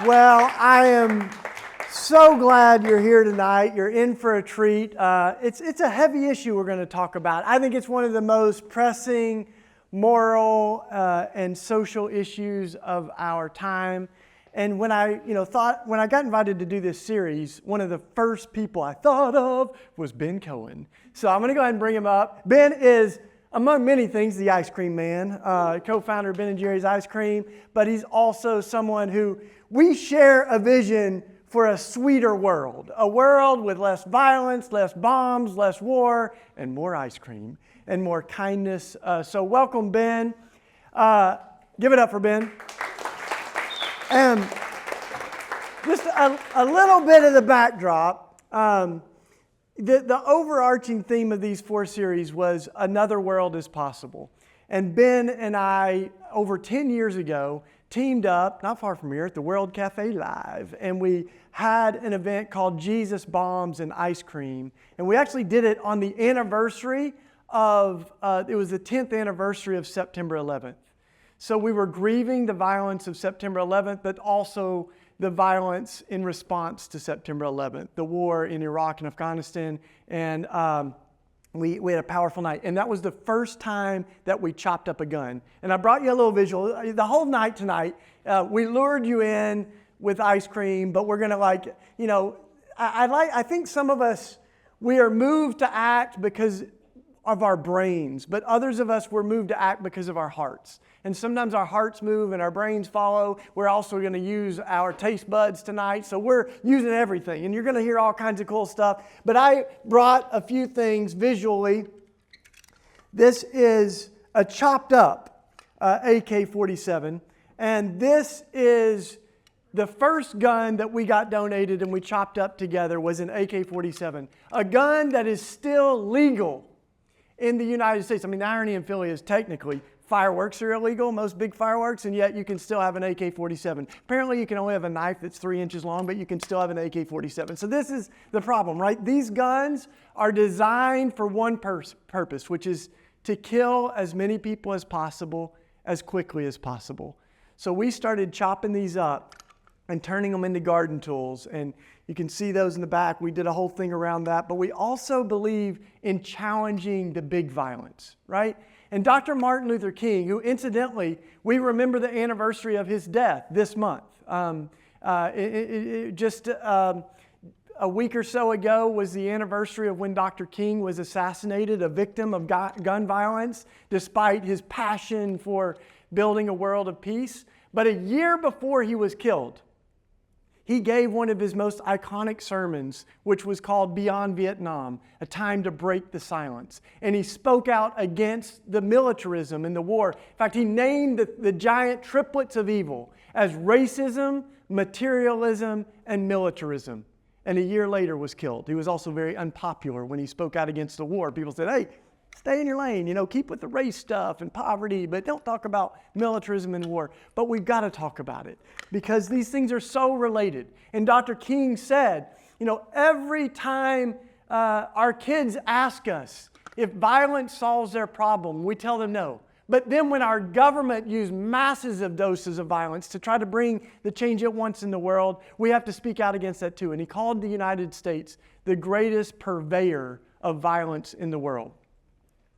Well, I am so glad you're here tonight. You're in for a treat. It's a heavy issue we're going to talk about. I think it's one of the most pressing moral and social issues of our time. And when I got invited to do this series, one of the first people I thought of was Ben Cohen. So I'm going to go ahead and bring him up. Ben is, among many things, the ice cream man, co-founder of Ben & Jerry's Ice Cream, but he's also someone who we share a vision for a sweeter world, a world with less violence, less bombs, less war, and more ice cream and more kindness. So welcome, Ben. Give it up for Ben. And just a little bit of the backdrop. The overarching theme of these four series was another world is possible. And Ben and I, over 10 years ago, teamed up, not far from here, at the World Cafe Live. And we had an event called Jesus Bombs and Ice Cream. And we actually did it on the anniversary of, it was the 10th anniversary of September 11th. So we were grieving the violence of September 11th, but also the violence in response to September 11th, the war in Iraq and Afghanistan. And we had a powerful night. And that was the first time that we chopped up a gun. And I brought you a little visual. The whole night tonight, we lured you in with ice cream, but we're going to I think some of us, we are moved to act because of our brains, but others of us were moved to act because of our hearts. And sometimes our hearts move and our brains follow. We're also going to use our taste buds tonight, so we're using everything. And you're going to hear all kinds of cool stuff. But I brought a few things visually. This is a chopped up AK-47. And this is the first gun that we got donated and we chopped up together was an AK-47. A gun that is still legal in the United States. I mean, the irony in Philly is technically fireworks are illegal, most big fireworks, and yet you can still have an AK-47. Apparently, you can only have a knife that's 3 inches long, but you can still have an AK-47. So this is the problem, right? These guns are designed for one purpose, which is to kill as many people as possible, as quickly as possible. So we started chopping these up and turning them into garden tools. And you can see those in the back. We did a whole thing around that. But we also believe in challenging the big violence, right? And Dr. Martin Luther King, who incidentally, we remember the anniversary of his death this month. Just a week or so ago was the anniversary of when Dr. King was assassinated, a victim of gun violence, despite his passion for building a world of peace. But a year before he was killed, he gave one of his most iconic sermons, which was called Beyond Vietnam, a time to break the silence. And he spoke out against the militarism and the war. In fact, he named the giant triplets of evil as racism, materialism, and militarism. And a year later was killed. He was also very unpopular when he spoke out against the war. People said, hey, stay in your lane, keep with the race stuff and poverty, but don't talk about militarism and war. But we've got to talk about it because these things are so related. And Dr. King said, every time our kids ask us if violence solves their problem, we tell them no. But then when our government used masses of doses of violence to try to bring the change it wants in the world, we have to speak out against that too. And he called the United States the greatest purveyor of violence in the world.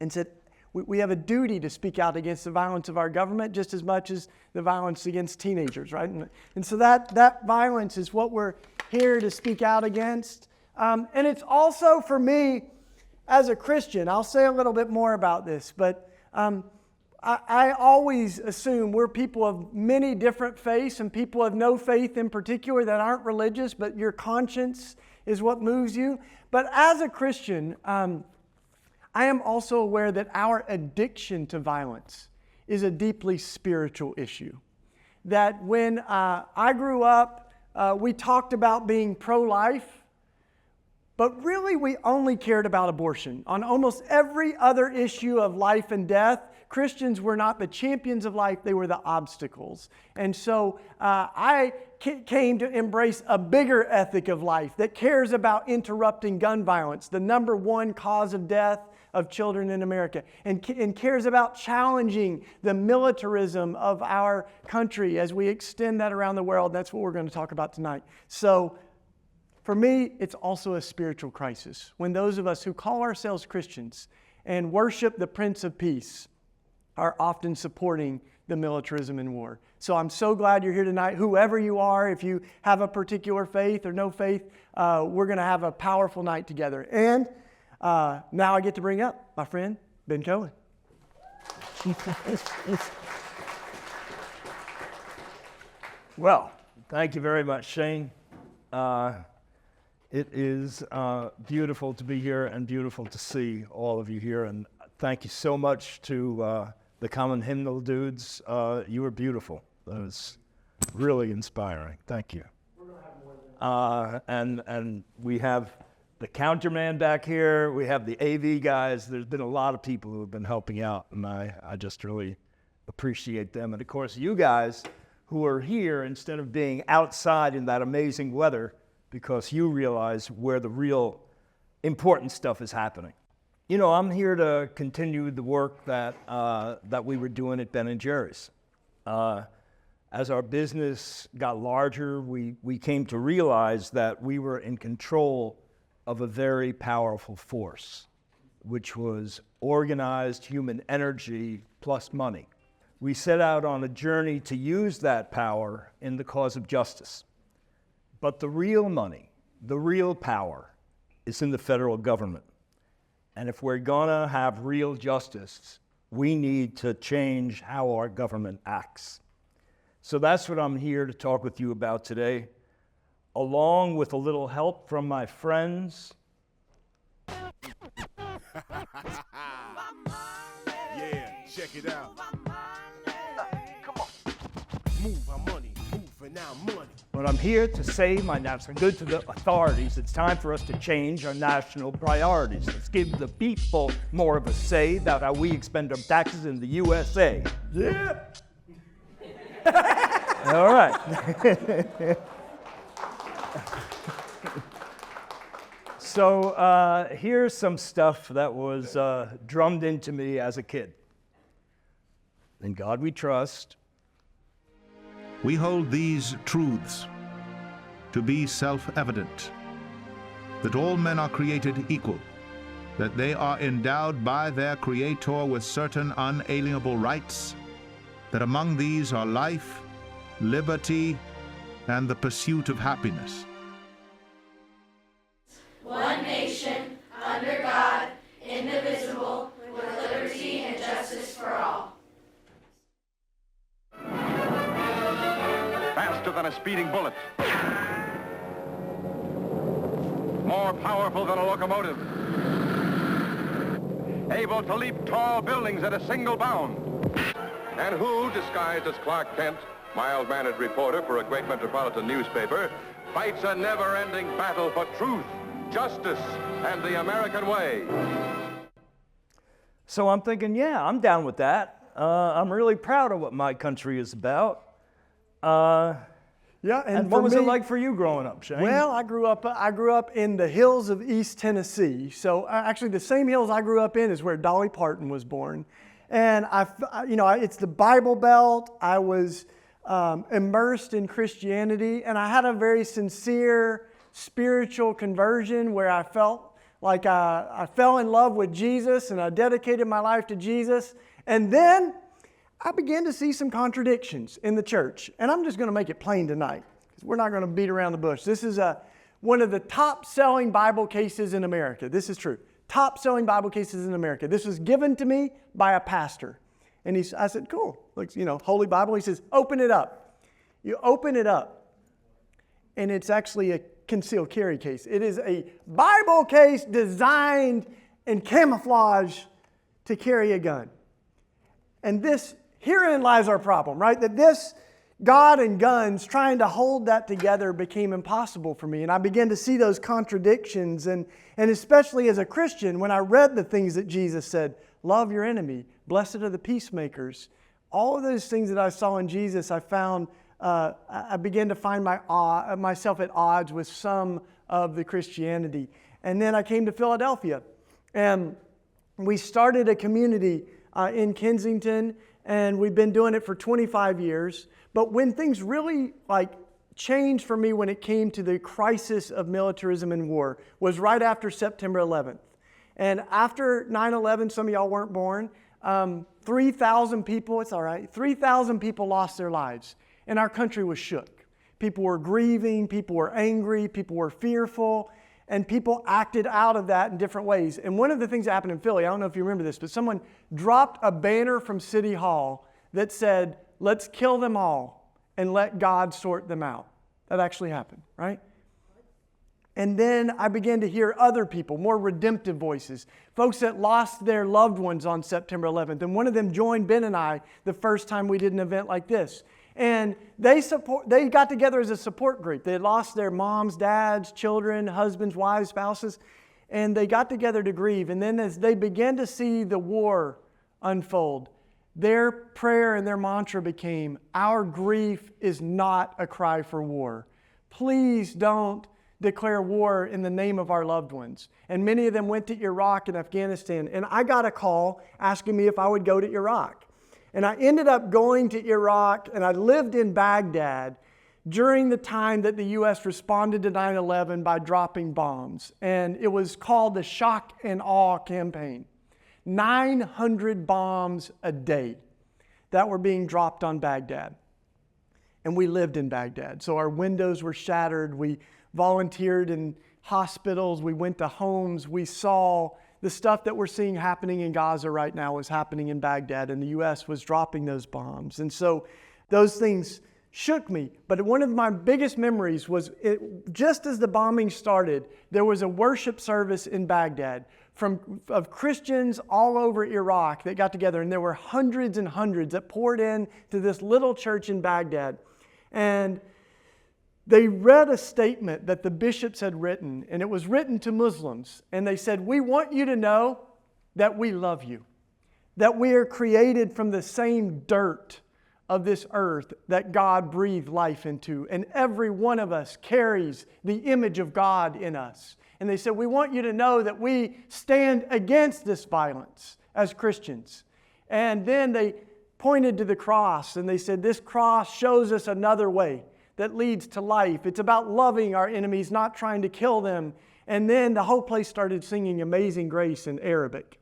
And said, we have a duty to speak out against the violence of our government just as much as the violence against teenagers, right? And so that violence is what we're here to speak out against. And it's also for me, as a Christian, I'll say a little bit more about this, but I always assume we're people of many different faiths and people of no faith in particular that aren't religious, but your conscience is what moves you. But as a Christian, I am also aware that our addiction to violence is a deeply spiritual issue. That when I grew up, we talked about being pro-life, but really we only cared about abortion. On almost every other issue of life and death, Christians were not the champions of life, they were the obstacles. And so I came to embrace a bigger ethic of life that cares about interrupting gun violence, the number one cause of death of children in America, and cares about challenging the militarism of our country as we extend that around the world. That's what we're going to talk about tonight. So for me, it's also a spiritual crisis when those of us who call ourselves Christians and worship the Prince of Peace are often supporting the militarism in war. So I'm so glad you're here tonight. Whoever you are, if you have a particular faith or no faith, we're going to have a powerful night together. And now I get to bring up my friend, Ben Cohen. Well, thank you very much, Shane. It is beautiful to be here and beautiful to see all of you here. And thank you so much to the Common Hymnal dudes. You were beautiful. That was really inspiring. Thank you. We're going to have more than and we have the counterman back here. We have the AV guys. There's been a lot of people who have been helping out, and I just really appreciate them. And of course, you guys who are here instead of being outside in that amazing weather, because you realize where the real important stuff is happening. You know, I'm here to continue the work that we were doing at Ben & Jerry's. As our business got larger, we came to realize that we were in control of a very powerful force, which was organized human energy plus money. We set out on a journey to use that power in the cause of justice. But the real money, the real power, is in the federal government. And if we're gonna have real justice, we need to change how our government acts. So that's what I'm here to talk with you about today, along with a little help from my friends. Yeah, check it out. Come on. Move our money, moving our money. But I'm here to say my national good to the authorities. It's time for us to change our national priorities. Let's give the people more of a say about how we expend our taxes in the USA. Yeah. All right. So here's some stuff that was drummed into me as a kid. In God we trust. We hold these truths to be self-evident, that all men are created equal, that they are endowed by their Creator with certain unalienable rights, that among these are life, liberty, and the pursuit of happiness. One nation, under God, indivisible, with liberty and justice for all. Faster than a speeding bullet. More powerful than a locomotive. Able to leap tall buildings at a single bound. And who, disguised as Clark Kent, mild-mannered reporter for a great metropolitan newspaper, fights a never-ending battle for truth, justice, and the American way. So I'm thinking, yeah, I'm down with that. I'm really proud of what my country is about. Yeah, and what was it like for you growing up, Shane? Well, I grew up in the hills of East Tennessee. So actually, the same hills I grew up in is where Dolly Parton was born, and it's the Bible Belt. I was immersed in Christianity, and I had a very sincere spiritual conversion where I felt like I fell in love with Jesus, and I dedicated my life to Jesus, and then I began to see some contradictions in the church. And I'm just going to make it plain tonight, because we're not going to beat around the bush. This is one of the top-selling Bible cases in America. This is true. Top-selling Bible cases in America. This was given to me by a pastor. And I said, cool. Looks, Holy Bible. He says, open it up. You open it up, and it's actually a concealed carry case. It is a Bible case designed in camouflage to carry a gun. And herein lies our problem, right? That this God and guns, trying to hold that together became impossible for me. And I began to see those contradictions. And especially as a Christian, when I read the things that Jesus said, love your enemy, blessed are the peacemakers, all of those things that I saw in Jesus, I found, I began to find myself at odds with some of the Christianity. And then I came to Philadelphia. And we started a community in Kensington, and we've been doing it for 25 years. But when things really changed for me when it came to the crisis of militarism and war was right after September 11th. And after 9/11, some of y'all weren't born, 3,000 people, it's all right, 3,000 people lost their lives, and our country was shook. People were grieving, people were angry, people were fearful, and people acted out of that in different ways. And one of the things that happened in Philly, I don't know if you remember this, but someone dropped a banner from City Hall that said, "Let's kill them all and let God sort them out." That actually happened, right? And then I began to hear other people, more redemptive voices, folks that lost their loved ones on September 11th. And one of them joined Ben and I the first time we did an event like this. And they got together as a support group. They had lost their moms, dads, children, husbands, wives, spouses, and they got together to grieve. And then as they began to see the war unfold, their prayer and their mantra became, "Our grief is not a cry for war. Please don't declare war in the name of our loved ones." And many of them went to Iraq and Afghanistan. And I got a call asking me if I would go to Iraq. And I ended up going to Iraq, and I lived in Baghdad during the time that the U.S. responded to 9/11 by dropping bombs. And it was called the Shock and Awe campaign. 900 bombs a day that were being dropped on Baghdad. And we lived in Baghdad. So our windows were shattered. We volunteered in hospitals. We went to homes. We saw the stuff that we're seeing happening in Gaza right now was happening in Baghdad, and the U.S. was dropping those bombs. And so those things shook me. But one of my biggest memories was just as the bombing started, there was a worship service in Baghdad of Christians all over Iraq that got together, and there were hundreds and hundreds that poured in to this little church in Baghdad. And they read a statement that the bishops had written, and it was written to Muslims. And they said, "We want you to know that we love you, that we are created from the same dirt of this earth that God breathed life into. And every one of us carries the image of God in us." And they said, "We want you to know that we stand against this violence as Christians." And then they pointed to the cross, and they said, "This cross shows us another way that leads to life. It's about loving our enemies, not trying to kill them." And then the whole place started singing Amazing Grace in Arabic.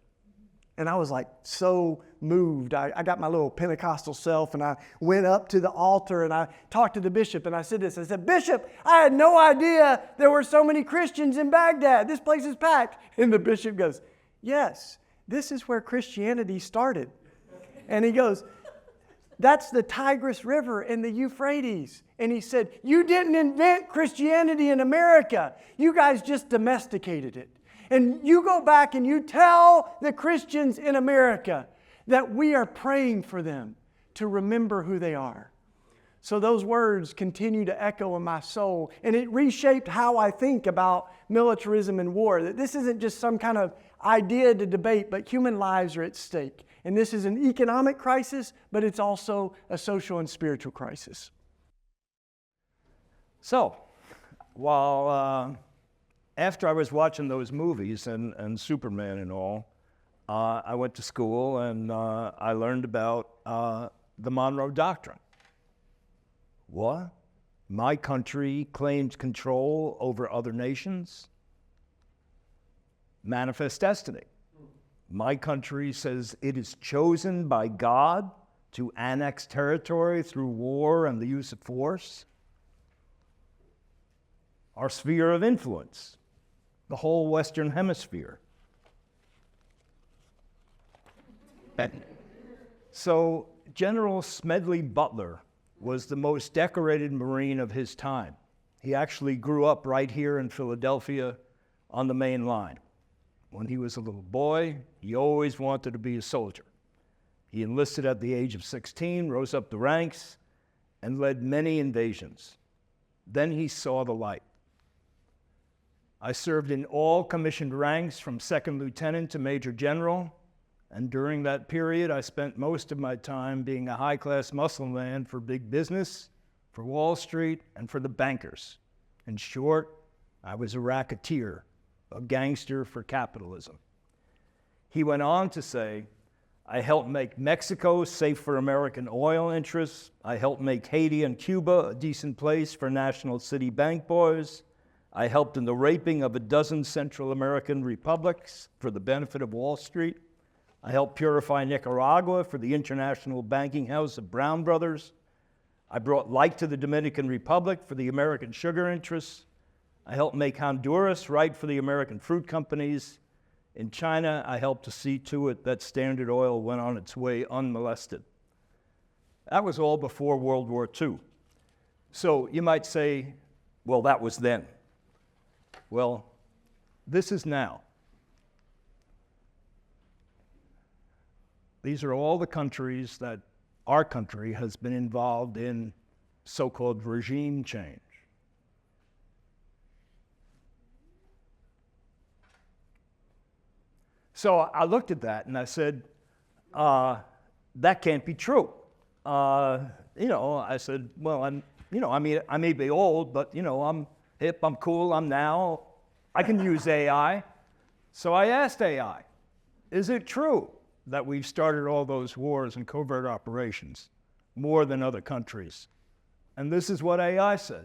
And I was so moved. I got my little Pentecostal self, and I went up to the altar and I talked to the bishop, and I said this. I said, "Bishop, I had no idea there were so many Christians in Baghdad. This place is packed." And the bishop goes, "Yes, this is where Christianity started." And he goes, "That's the Tigris River and the Euphrates." And he said, "You didn't invent Christianity in America. You guys just domesticated it. And you go back and you tell the Christians in America that we are praying for them to remember who they are." So those words continue to echo in my soul. And it reshaped how I think about militarism and war. That this isn't just some kind of idea to debate, but human lives are at stake. And this is an economic crisis, but it's also a social and spiritual crisis. So, while after I was watching those movies and Superman and all, I went to school and I learned about the Monroe Doctrine. What? My country claims control over other nations? Manifest destiny. My country says it is chosen by God to annex territory through war and the use of force. Our sphere of influence, the whole Western Hemisphere. So General Smedley Butler was the most decorated Marine of his time. He actually grew up right here in Philadelphia on the main line. When he was a little boy, he always wanted to be a soldier. He enlisted at the age of 16, rose up the ranks, and led many invasions. Then he saw the light. I served in all commissioned ranks from second lieutenant to major general, and during that period, I spent most of my time being a high-class muscle man for big business, for Wall Street, and for the bankers. In short, I was a racketeer, a gangster for capitalism. He went on to say, I helped make Mexico safe for American oil interests. I helped make Haiti and Cuba a decent place for national city bank boys. I helped in the raping of a dozen Central American republics for the benefit of Wall Street. I helped purify Nicaragua for the international banking house of Brown Brothers. I brought light to the Dominican Republic for the American sugar interests. I helped make Honduras right for the American fruit companies. In China, I helped to see to it that Standard Oil went on its way unmolested. That was all before World War II. So you might say, well, that was then. Well, this is now. These are all the countries that our country has been involved in so-called regime change. So I looked at that and I said, that can't be true. I said, well, I may be old, but I'm hip, I'm cool, I'm now. I can use AI. So I asked AI, is it true that we've started all those wars and covert operations more than other countries? And this is what AI said.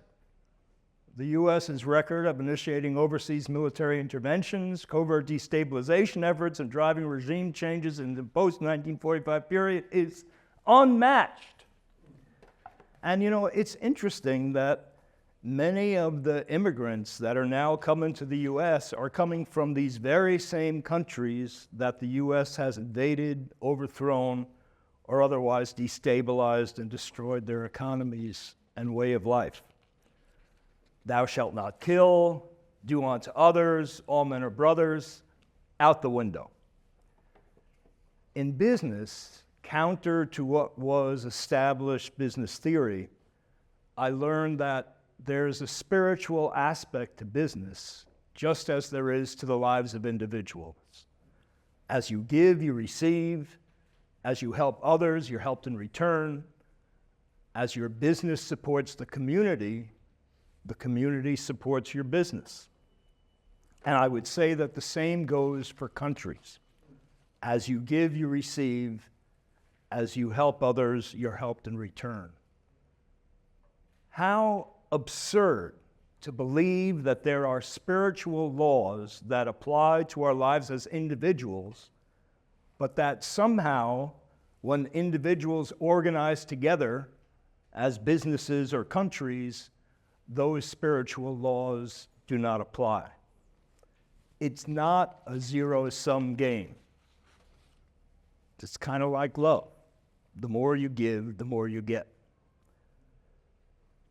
The U.S.'s record of initiating overseas military interventions, covert destabilization efforts, and driving regime changes in the post-1945 period is unmatched. And it's interesting that many of the immigrants that are now coming to the U.S. are coming from these very same countries that the U.S. has invaded, overthrown, or otherwise destabilized and destroyed their economies and way of life. Thou shalt not kill, do unto others, all men are brothers, out the window. In business, counter to what was established business theory, I learned that there's a spiritual aspect to business, just as there is to the lives of individuals. As you give, you receive. As you help others, you're helped in return. As your business supports the community supports your business. And I would say that the same goes for countries. As you give, you receive. As you help others, you're helped in return. How absurd to believe that there are spiritual laws that apply to our lives as individuals, but that somehow, when individuals organize together as businesses or countries, those spiritual laws do not apply. It's not a zero-sum game. It's kind of like love. The more you give, the more you get.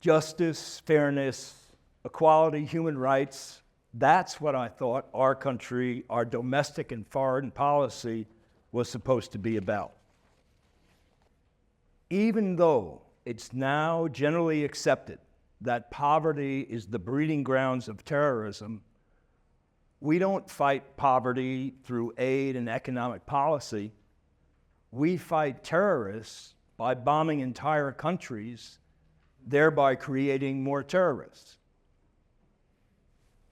Justice, fairness, equality, human rights, that's what I thought our country, our domestic and foreign policy was supposed to be about. Even though it's now generally accepted that poverty is the breeding grounds of terrorism, we don't fight poverty through aid and economic policy. We fight terrorists by bombing entire countries, thereby creating more terrorists.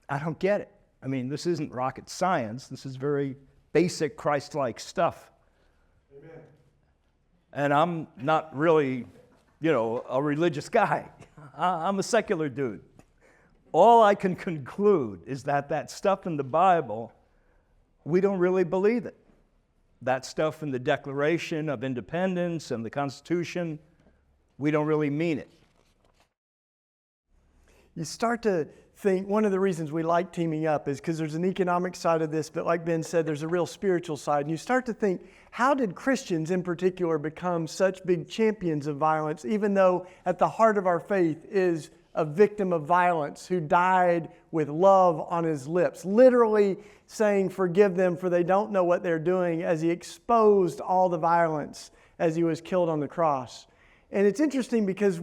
I don't get it. I mean, this isn't rocket science. This is very basic Christ-like stuff. Amen. And I'm not really, a religious guy. I'm a secular dude. All I can conclude is that stuff in the Bible, we don't really believe it. That stuff in the Declaration of Independence and the Constitution, we don't really mean it. You start to think one of the reasons we like teaming up is because there's an economic side of this, but like Ben said, there's a real spiritual side. And you start to think, how did Christians in particular become such big champions of violence, even though at the heart of our faith is a victim of violence who died with love on his lips, literally saying, forgive them for they don't know what they're doing, as he exposed all the violence as he was killed on the cross. And it's interesting because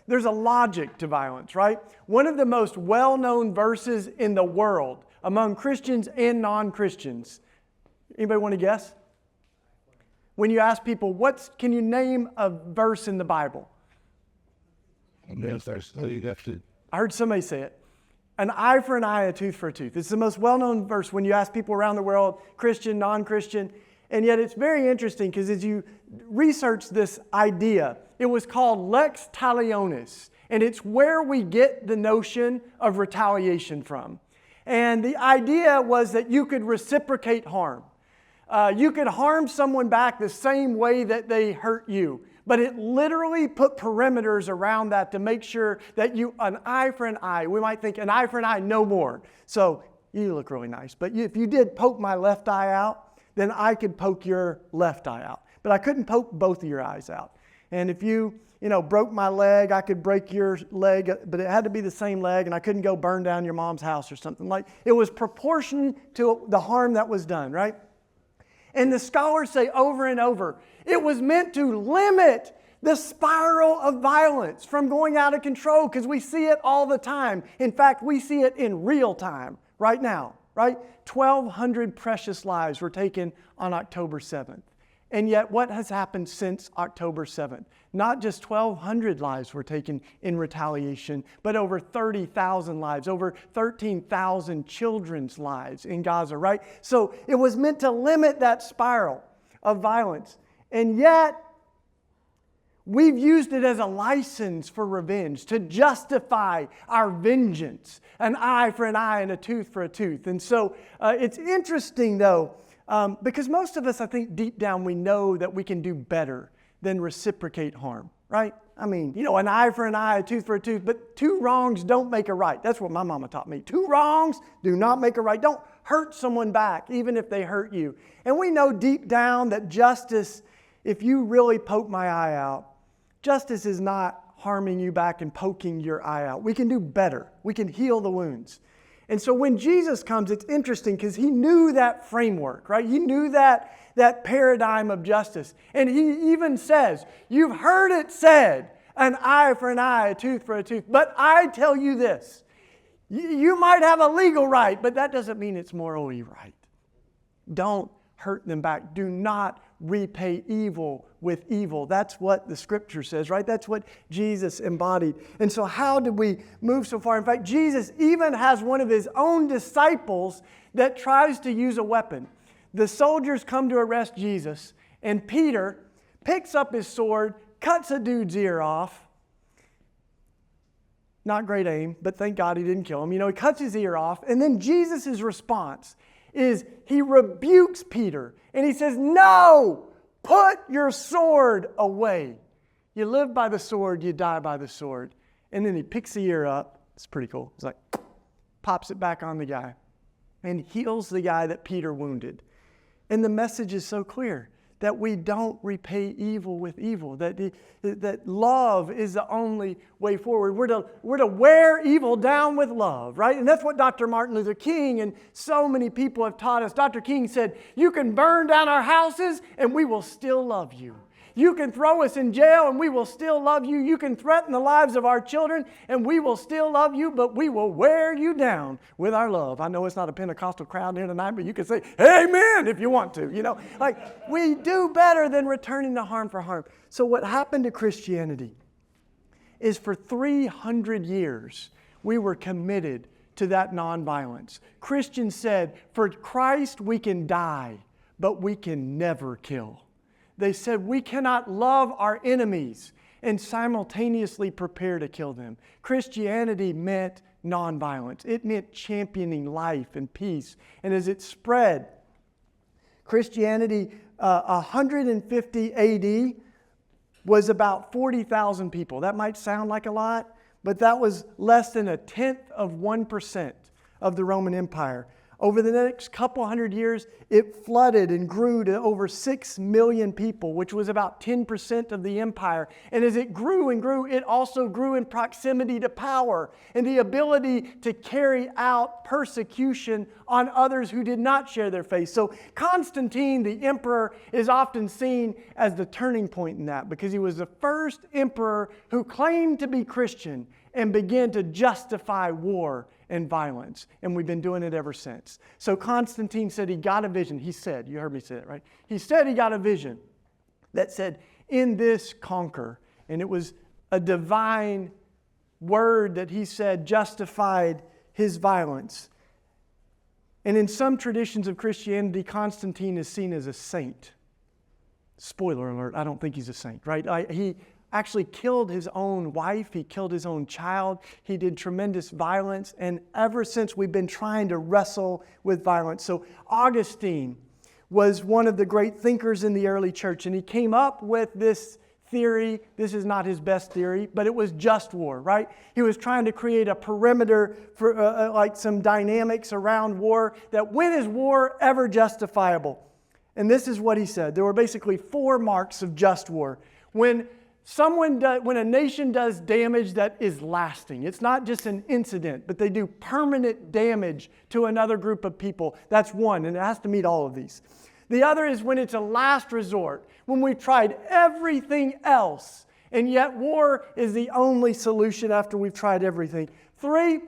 there's a logic to violence, right? One of the most well-known verses in the world among Christians and non-Christians. Anybody want to guess? When you ask people, can you name a verse in the Bible? I heard somebody say it. An eye for an eye, a tooth for a tooth. It's the most well-known verse when you ask people around the world, Christian, non-Christian. And yet it's very interesting because as you research this idea, it was called lex talionis. And it's where we get the notion of retaliation from. And the idea was that you could reciprocate harm. You could harm someone back the same way that they hurt you. But it literally put perimeters around that to make sure that an eye for an eye. We might think an eye for an eye, no more. So you look really nice. But if you did poke my left eye out, then I could poke your left eye out. But I couldn't poke both of your eyes out. And if you broke my leg, I could break your leg, but it had to be the same leg, and I couldn't go burn down your mom's house or something. Like, it was proportion to the harm that was done, right? And the scholars say over and over, it was meant to limit the spiral of violence from going out of control, because we see it all the time. In fact, we see it in real time right now, right? 1,200 precious lives were taken on October 7th. And yet, what has happened since October 7th? Not just 1,200 lives were taken in retaliation, but over 30,000 lives, over 13,000 children's lives in Gaza, right? So it was meant to limit that spiral of violence. And yet, we've used it as a license for revenge, to justify our vengeance. An eye for an eye and a tooth for a tooth. And so it's interesting, though, because most of us, I think deep down, we know that we can do better than reciprocate harm, right? I mean, an eye for an eye, a tooth for a tooth, but two wrongs don't make a right. That's what my mama taught me. Two wrongs do not make a right. Don't hurt someone back, even if they hurt you. And we know deep down that justice, if you really poke my eye out, justice is not harming you back and poking your eye out. We can do better. We can heal the wounds. And so when Jesus comes, it's interesting because he knew that framework, right? He knew that paradigm of justice. And he even says, you've heard it said, an eye for an eye, a tooth for a tooth. But I tell you this, you might have a legal right, but that doesn't mean it's morally right. Don't hurt them back. Do not repay evil with evil. That's what the scripture says, right? That's what Jesus embodied. And so how did we move so far? In fact, Jesus even has one of his own disciples that tries to use a weapon. The soldiers come to arrest Jesus, and Peter picks up his sword, cuts a dude's ear off. Not great aim, but thank God he didn't kill him. He cuts his ear off, and then Jesus' response is he rebukes Peter, and he says, no, put your sword away. You live by the sword, you die by the sword. And then he picks the ear up. It's pretty cool. It's like, pops it back on the guy and heals the guy that Peter wounded. And the message is so clear that we don't repay evil with evil, that love is the only way forward. We're to wear evil down with love, right? And that's what Dr. Martin Luther King and so many people have taught us. Dr. King said, you can burn down our houses and we will still love you. You can throw us in jail and we will still love you. You can threaten the lives of our children and we will still love you, but we will wear you down with our love. I know it's not a Pentecostal crowd here tonight, but you can say, amen, if you want to. Like we do better than returning the harm for harm. So what happened to Christianity is for 300 years, we were committed to that nonviolence. Christians said, for Christ we can die, but we can never kill. They said we cannot love our enemies and simultaneously prepare to kill them. Christianity meant nonviolence. It meant championing life and peace. And as it spread, Christianity, 150 AD, was about 40,000 people. That might sound like a lot, but that was less than 0.1% of the Roman Empire. Over the next couple hundred years, it flooded and grew to over 6 million people, which was about 10% of the empire. And as it grew and grew, it also grew in proximity to power and the ability to carry out persecution on others who did not share their faith. So Constantine, the emperor, is often seen as the turning point in that because he was the first emperor who claimed to be Christian and began to justify war and violence. And we've been doing it ever since. So Constantine said he got a vision. He said, you heard me say it, right? He said he got a vision that said, in this conquer. And it was a divine word that he said justified his violence. And in some traditions of Christianity, Constantine is seen as a saint. Spoiler alert, I don't think he's a saint, right? He actually killed his own wife. He killed his own child. He did tremendous violence. And ever since, we've been trying to wrestle with violence. So Augustine was one of the great thinkers in the early church, and he came up with this theory. This is not his best theory, but it was just war, right? He was trying to create a perimeter for like some dynamics around war, that when is war ever justifiable? And this is what he said. There were basically 4 marks of just war. When a nation does damage that is lasting, it's not just an incident, but they do permanent damage to another group of people. That's one, and it has to meet all of these. The other is when it's a last resort, when we've tried everything else, and yet war is the only solution after we've tried everything. 3,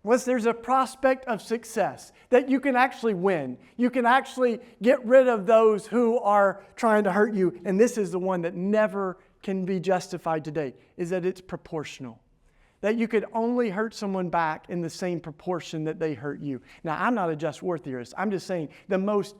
was there's a prospect of success, that you can actually win. You can actually get rid of those who are trying to hurt you. And this is the one that never can be justified today, is that it's proportional. That you could only hurt someone back in the same proportion that they hurt you. Now, I'm not a just war theorist. I'm just saying the most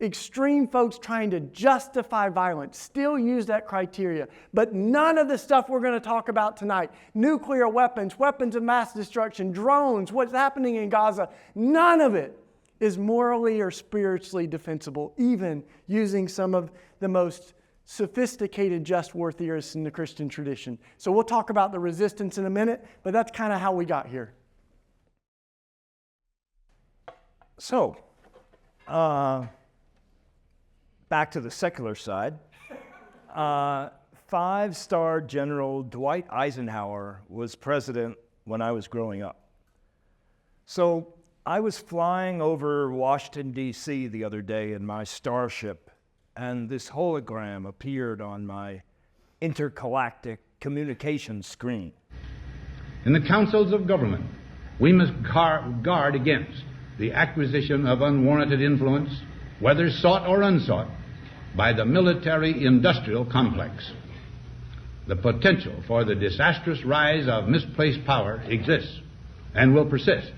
extreme folks trying to justify violence still use that criteria. But none of the stuff we're going to talk about tonight, nuclear weapons, weapons of mass destruction, drones, what's happening in Gaza, none of it is morally or spiritually defensible, even using some of the most sophisticated just war theorists in the Christian tradition. So we'll talk about the resistance in a minute, but that's kind of how we got here. So, back to the secular side. 5-star General Dwight Eisenhower was president when I was growing up. So I was flying over Washington, D.C. the other day in my starship, and this hologram appeared on my intergalactic communication screen. In the councils of government, we must guard against the acquisition of unwarranted influence, whether sought or unsought, by the military-industrial complex. The potential for the disastrous rise of misplaced power exists and will persist.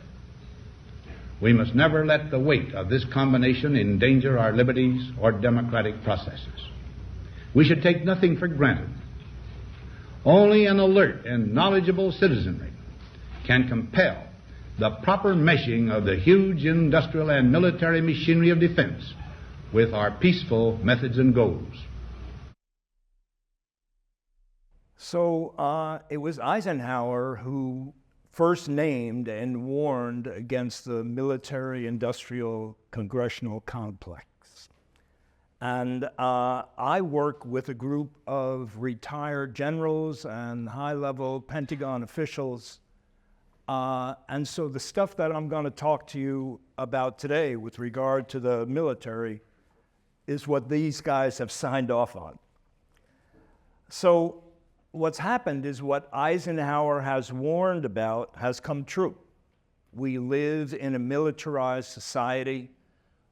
We must never let the weight of this combination endanger our liberties or democratic processes. We should take nothing for granted. Only an alert and knowledgeable citizenry can compel the proper meshing of the huge industrial and military machinery of defense with our peaceful methods and goals. So it was Eisenhower who first named and warned against the military-industrial congressional complex. And I work with a group of retired generals and high-level Pentagon officials. And so the stuff that I'm going to talk to you about today with regard to the military is what these guys have signed off on. So what's happened is what Eisenhower has warned about has come true. We live in a militarized society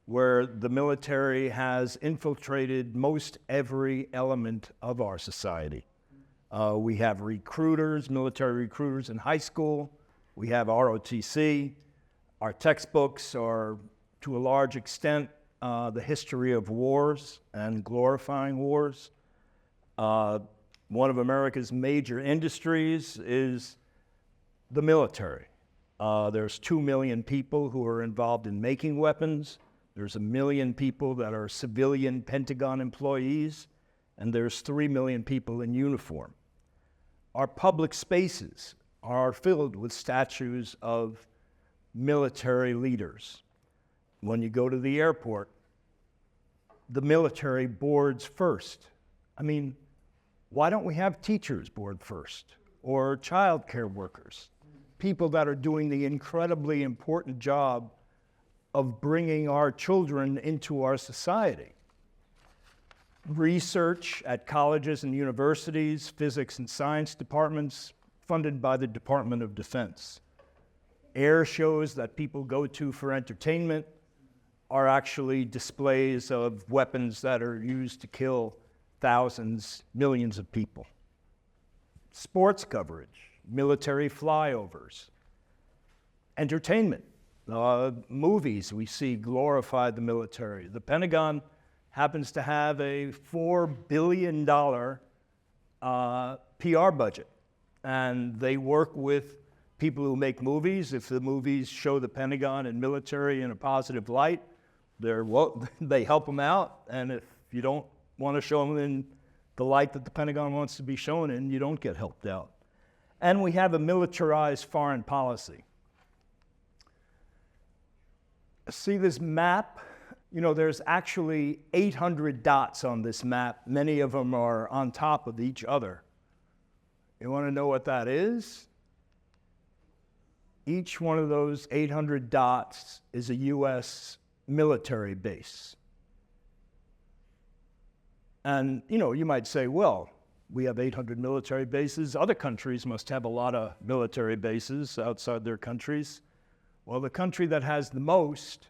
where the military has infiltrated most every element of our society. We have recruiters, military recruiters in high school. We have ROTC. Our textbooks are, to a large extent, the history of wars and glorifying wars. One of America's major industries is the military. There's 2 million people who are involved in making weapons. There's 1 million people that are civilian Pentagon employees, and there's 3 million people in uniform. Our public spaces are filled with statues of military leaders. When you go to the airport, the military boards first. I mean, why don't we have teachers board first, or child care workers, people that are doing the incredibly important job of bringing our children into our society? Research at colleges and universities, physics and science departments, funded by the Department of Defense. Air shows that people go to for entertainment are actually displays of weapons that are used to kill thousands, millions of people. Sports coverage, military flyovers. Entertainment, movies, we see glorified the military. The Pentagon happens to have a $4 billion PR budget, and they work with people who make movies. If the movies show the Pentagon and military in a positive light, they help them out, and if you don't want to show them in the light that the Pentagon wants to be shown in, you don't get helped out. And we have a militarized foreign policy. See this map? You know, there's actually 800 dots on this map. Many of them are on top of each other. You want to know what that is? Each one of those 800 dots is a U.S. military base. And, you know, you might say, well, we have 800 military bases. Other countries must have a lot of military bases outside their countries. Well, the country that has the most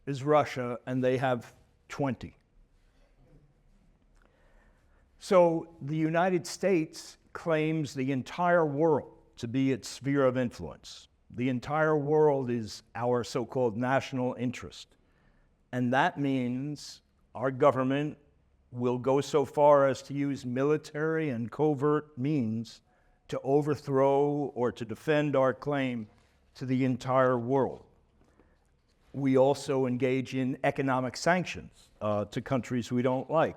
is Russia, and they have 20. So the United States claims the entire world to be its sphere of influence. The entire world is our so-called national interest. And that means our government will go so far as to use military and covert means to overthrow or to defend our claim to the entire world. We also engage in economic sanctions to countries we don't like,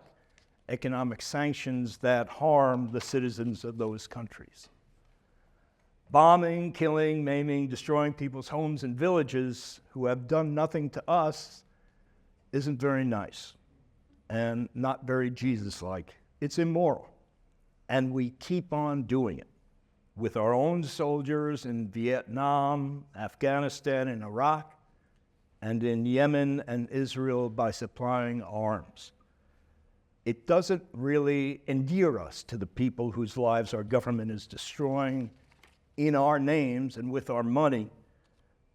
economic sanctions that harm the citizens of those countries. Bombing, killing, maiming, destroying people's homes and villages who have done nothing to us isn't very nice and not very Jesus-like. It's immoral, and we keep on doing it with our own soldiers in Vietnam, Afghanistan, and Iraq, and in Yemen and Israel by supplying arms. It doesn't really endear us to the people whose lives our government is destroying in our names and with our money.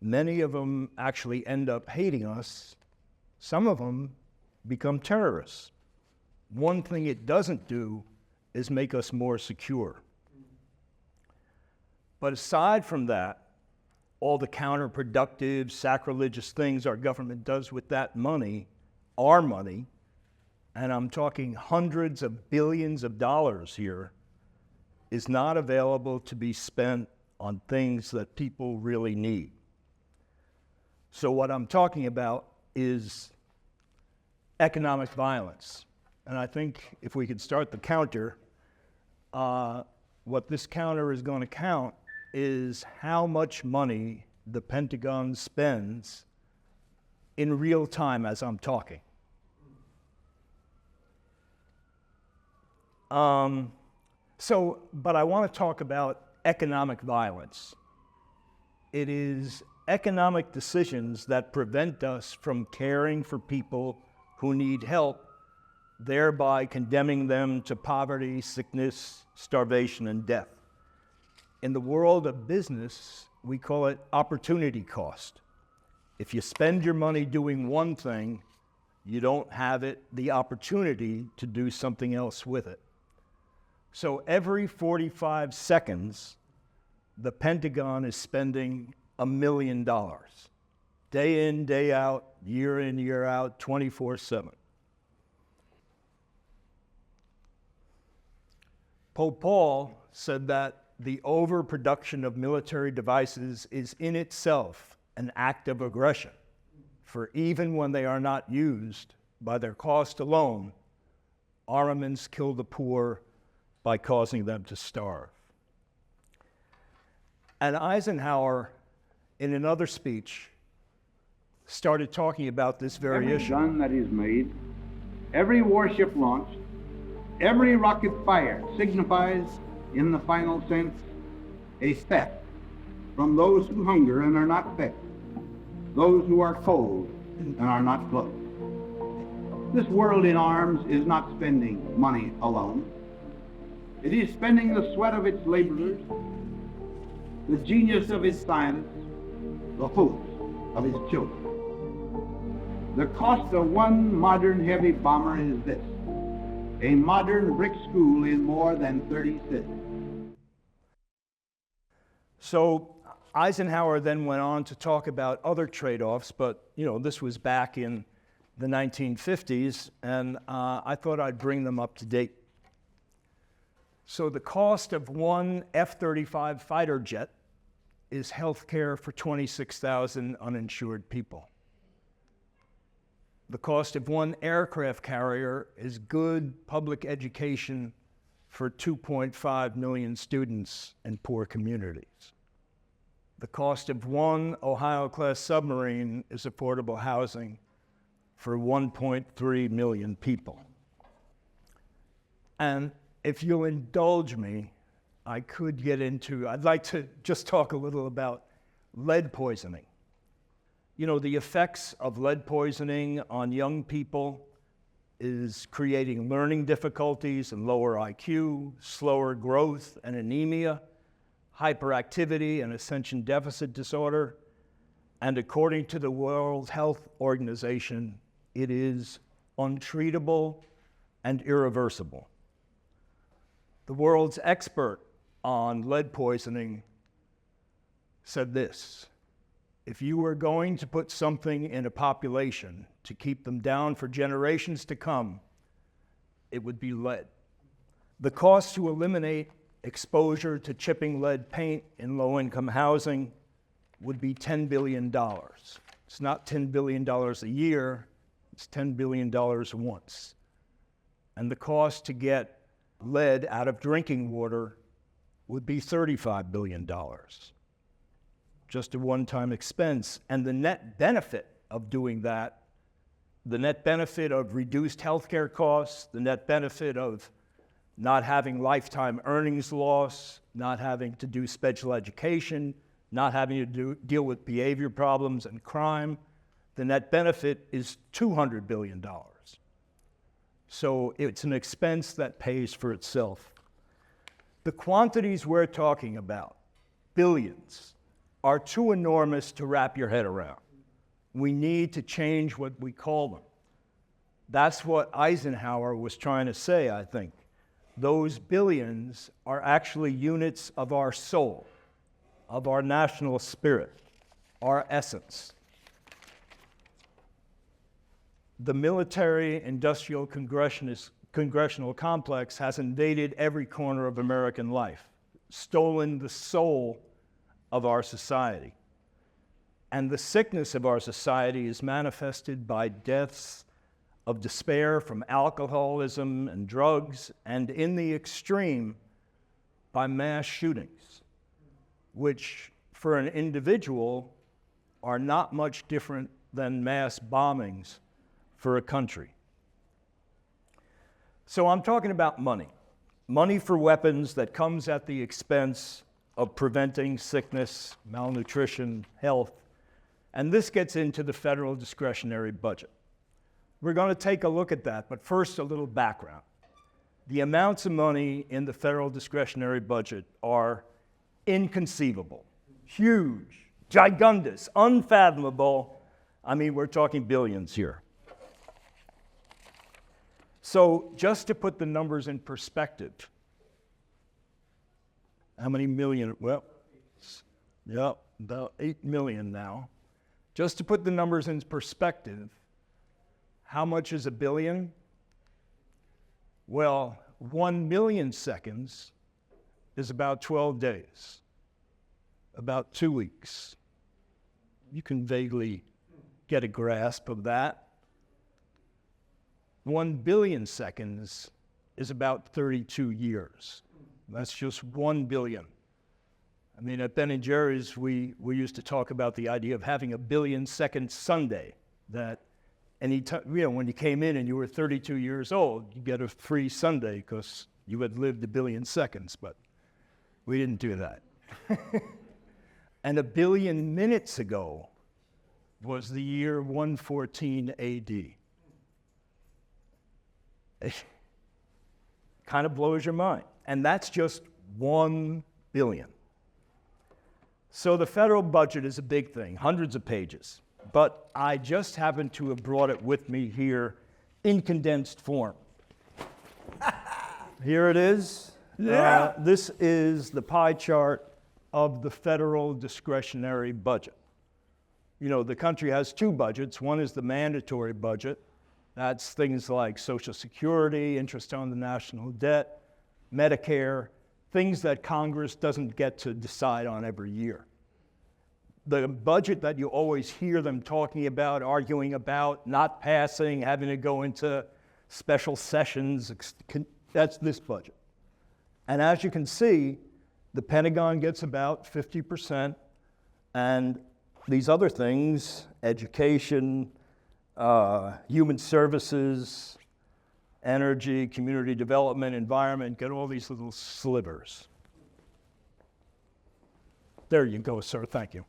Many of them actually end up hating us. Some of them become terrorists. One thing it doesn't do is make us more secure. But aside from that, all the counterproductive, sacrilegious things our government does with that money, our money, and I'm talking hundreds of billions of dollars here, is not available to be spent on things that people really need. So what I'm talking about is economic violence. And I think if we could start the counter, what this counter is going to count is how much money the Pentagon spends in real time as I'm talking. But I want to talk about economic violence. It is economic decisions that prevent us from caring for people who need help, thereby condemning them to poverty, sickness, starvation, and death. In the world of business, we call it opportunity cost. If you spend your money doing one thing, you don't have the opportunity to do something else with it. So every 45 seconds, the Pentagon is spending $1 million, day in, day out, year in, year out, 24/7. Pope Paul said that the overproduction of military devices is in itself an act of aggression, for even when they are not used, by their cost alone, armaments kill the poor by causing them to starve. And Eisenhower, in another speech, started talking about this very issue. Every gun that is made, every warship launched, every rocket fired signifies, in the final sense, a theft from those who hunger and are not fed, those who are cold and are not clothed. This world in arms is not spending money alone. It is spending the sweat of its laborers, the genius of its scientists, the hopes of its children. The cost of one modern heavy bomber is this: a modern brick school in more than 30 cities. So Eisenhower then went on to talk about other trade-offs, but this was back in the 1950s, and I thought I'd bring them up to date. So the cost of one F-35 fighter jet is health care for 26,000 uninsured people. The cost of one aircraft carrier is good public education for 2.5 million students in poor communities. The cost of one Ohio-class submarine is affordable housing for 1.3 million people. And if you'll indulge me, I'd like to just talk a little about lead poisoning. The effects of lead poisoning on young people is creating learning difficulties and lower IQ, slower growth and anemia, hyperactivity and attention deficit disorder, and according to the World Health Organization, it is untreatable and irreversible. The world's expert on lead poisoning said this: if you were going to put something in a population to keep them down for generations to come, it would be lead. The cost to eliminate exposure to chipping lead paint in low-income housing would be $10 billion. It's not $10 billion a year, it's $10 billion once. And the cost to get lead out of drinking water would be $35 billion. Just a one-time expense. And the net benefit of doing that, the net benefit of reduced healthcare costs, the net benefit of not having lifetime earnings loss, not having to do special education, not having to deal with behavior problems and crime, the net benefit is $200 billion. So it's an expense that pays for itself. The quantities we're talking about, billions, are too enormous to wrap your head around. We need to change what we call them. That's what Eisenhower was trying to say, I think. Those billions are actually units of our soul, of our national spirit, our essence. The military-industrial congressional complex has invaded every corner of American life, stolen the soul of our society. And the sickness of our society is manifested by deaths of despair from alcoholism and drugs, and in the extreme, by mass shootings, which for an individual are not much different than mass bombings for a country. So I'm talking about money. Money for weapons that comes at the expense of preventing sickness, malnutrition, health, and this gets into the federal discretionary budget. We're going to take a look at that, but first a little background. The amounts of money in the federal discretionary budget are inconceivable, huge, gigundous, unfathomable. I mean, we're talking billions here. So just to put the numbers in perspective, how many million? Well, yeah, about 8 million now. Just to put the numbers in perspective, how much is a billion? Well, 1 million seconds is about 12 days, about 2 weeks. You can vaguely get a grasp of that. 1 billion seconds is about 32 years. That's just 1 billion. I mean, at Ben & Jerry's, we used to talk about the idea of having a billion-second Sunday, that when you came in and you were 32 years old, you get a free Sunday because you had lived a billion seconds, but we didn't do that. And 1 billion minutes ago was the year 114 AD. It kind of blows your mind. And that's just 1 billion. So the federal budget is a big thing, hundreds of pages. But I just happen to have brought it with me here in condensed form. Here it is. Yeah. This is the pie chart of the federal discretionary budget. You know, the country has two budgets. One is the mandatory budget. That's things like Social Security, interest on the national debt, Medicare, things that Congress doesn't get to decide on every year. The budget that you always hear them talking about, arguing about, not passing, having to go into special sessions, that's this budget. And as you can see, the Pentagon gets about 50%, and these other things, education, human services, energy, community development, environment, get all these little slivers. There you go, sir, thank you.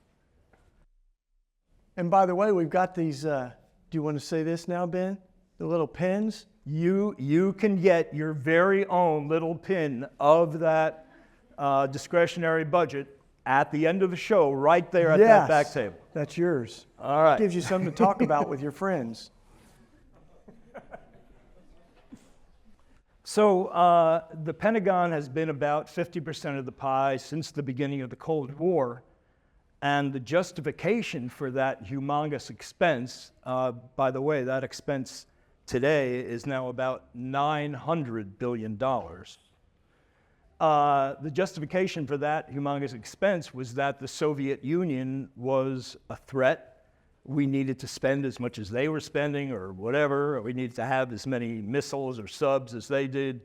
And by the way, we've got these, do you want to say this now, Ben? The little pins? You can get your very own little pin of that discretionary budget at the end of the show, right there at that back table. That's yours. All right. Gives you something to talk about with your friends. So the Pentagon has been about 50% of the pie since the beginning of the Cold War. And the justification for that humongous expense, by the way, that expense today is now about $900 billion. The justification for that humongous expense was that the Soviet Union was a threat. We needed to spend as much as they were spending or whatever. Or we needed to have as many missiles or subs as they did.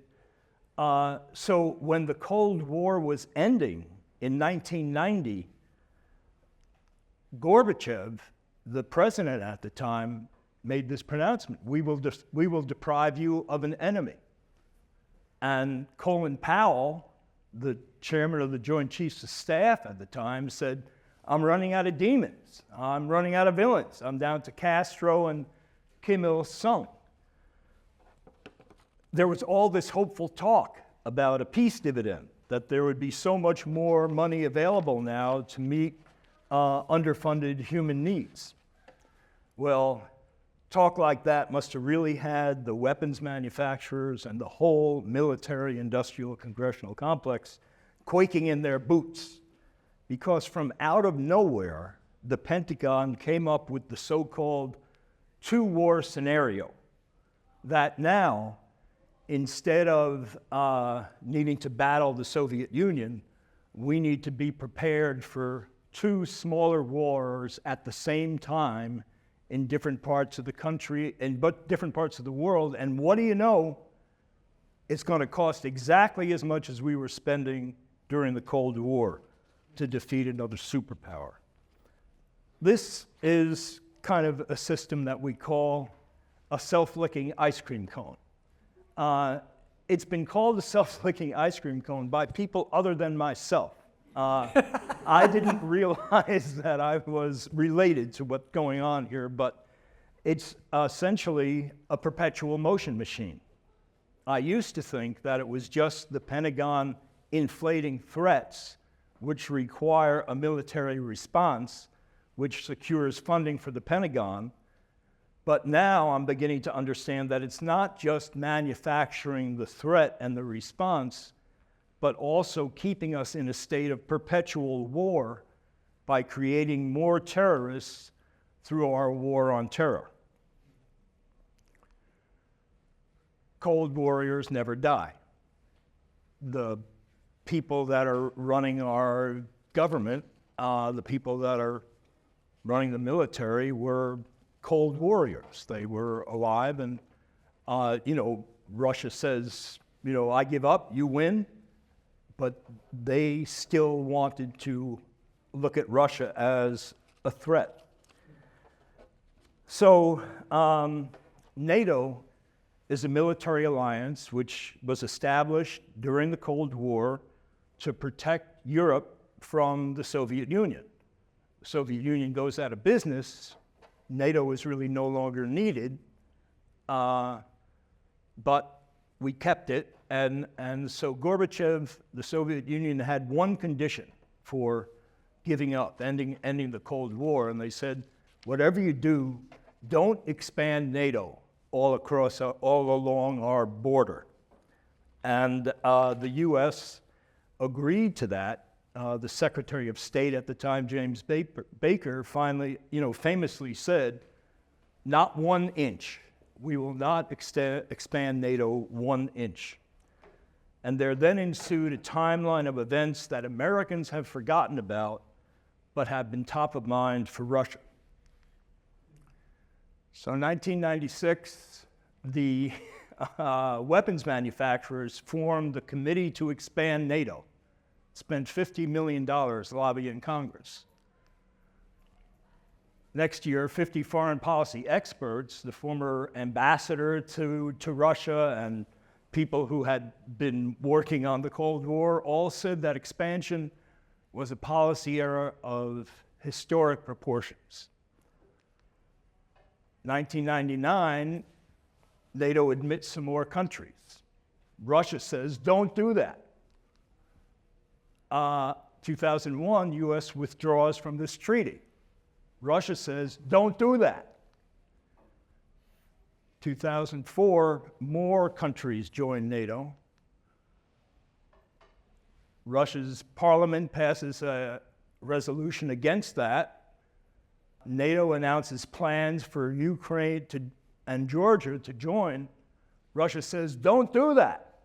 So when the Cold War was ending in 1990, Gorbachev, the president at the time, made this pronouncement: we will deprive you of an enemy. And Colin Powell, the chairman of the Joint Chiefs of Staff at the time, said, I'm running out of demons. I'm running out of villains. I'm down to Castro and Kim Il-sung. There was all this hopeful talk about a peace dividend, that there would be so much more money available now to meet underfunded human needs. Well, talk like that must have really had the weapons manufacturers and the whole military, industrial, congressional complex quaking in their boots, because from out of nowhere, the Pentagon came up with the so-called two-war scenario, that now, instead of needing to battle the Soviet Union, we need to be prepared for two smaller wars at the same time in different parts of the country and different parts of the world. And what do you know? It's going to cost exactly as much as we were spending during the Cold War to defeat another superpower. This is kind of a system that we call a self-licking ice cream cone. It's been called a self-licking ice cream cone by people other than myself. I didn't realize that I was related to what's going on here, but it's essentially a perpetual motion machine. I used to think that it was just the Pentagon inflating threats, which require a military response, which secures funding for the Pentagon. But now I'm beginning to understand that it's not just manufacturing the threat and the response, but also keeping us in a state of perpetual war by creating more terrorists through our war on terror. Cold warriors never die. The people that are running our government, the people that are running the military were Cold warriors. They were alive, and Russia says, I give up, you win. But they still wanted to look at Russia as a threat. So NATO is a military alliance which was established during the Cold War to protect Europe from the Soviet Union. The Soviet Union goes out of business, NATO is really no longer needed, but we kept it. And so Gorbachev, the Soviet Union, had one condition for giving up, ending the Cold War. And they said, whatever you do, don't expand NATO all along our border. And the US agreed to that the Secretary of State at the time, James Baker, finally, famously said, "Not 1 inch. We will not expand NATO 1 inch." And there then ensued a timeline of events that Americans have forgotten about, but have been top of mind for Russia. So in 1996, the weapons manufacturers formed the Committee to Expand NATO, spent $50 million lobbying Congress. Next year, 50 foreign policy experts, the former ambassador to Russia and people who had been working on the Cold War, all said that expansion was a policy error of historic proportions. 1999, NATO admits some more countries. Russia says, don't do that. 2001, US withdraws from this treaty. Russia says, don't do that. 2004, more countries joined NATO. Russia's parliament passes a resolution against that. NATO announces plans for Ukraine and Georgia to join. Russia says, don't do that.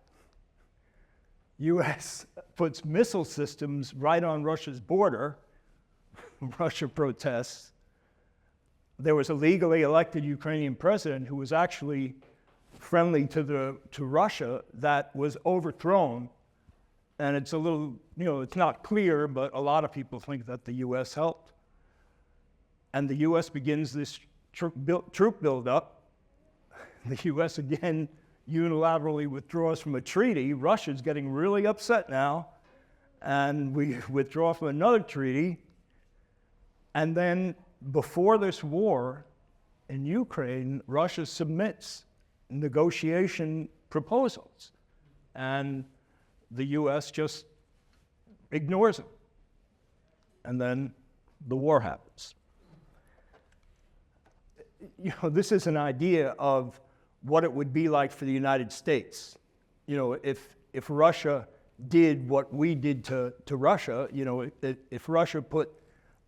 US puts missile systems right on Russia's border. Russia protests. There was a legally elected Ukrainian president who was actually friendly to Russia that was overthrown. And it's a little, it's not clear, but a lot of people think that the US helped. And the US begins this troop buildup. The US again unilaterally withdraws from a treaty. Russia's getting really upset now. And we withdraw from another treaty. And then before this war in Ukraine, Russia submits negotiation proposals. And the US just ignores them. And then the war happens. This is an idea of what it would be like for the United States. If Russia did what we did to Russia, if Russia put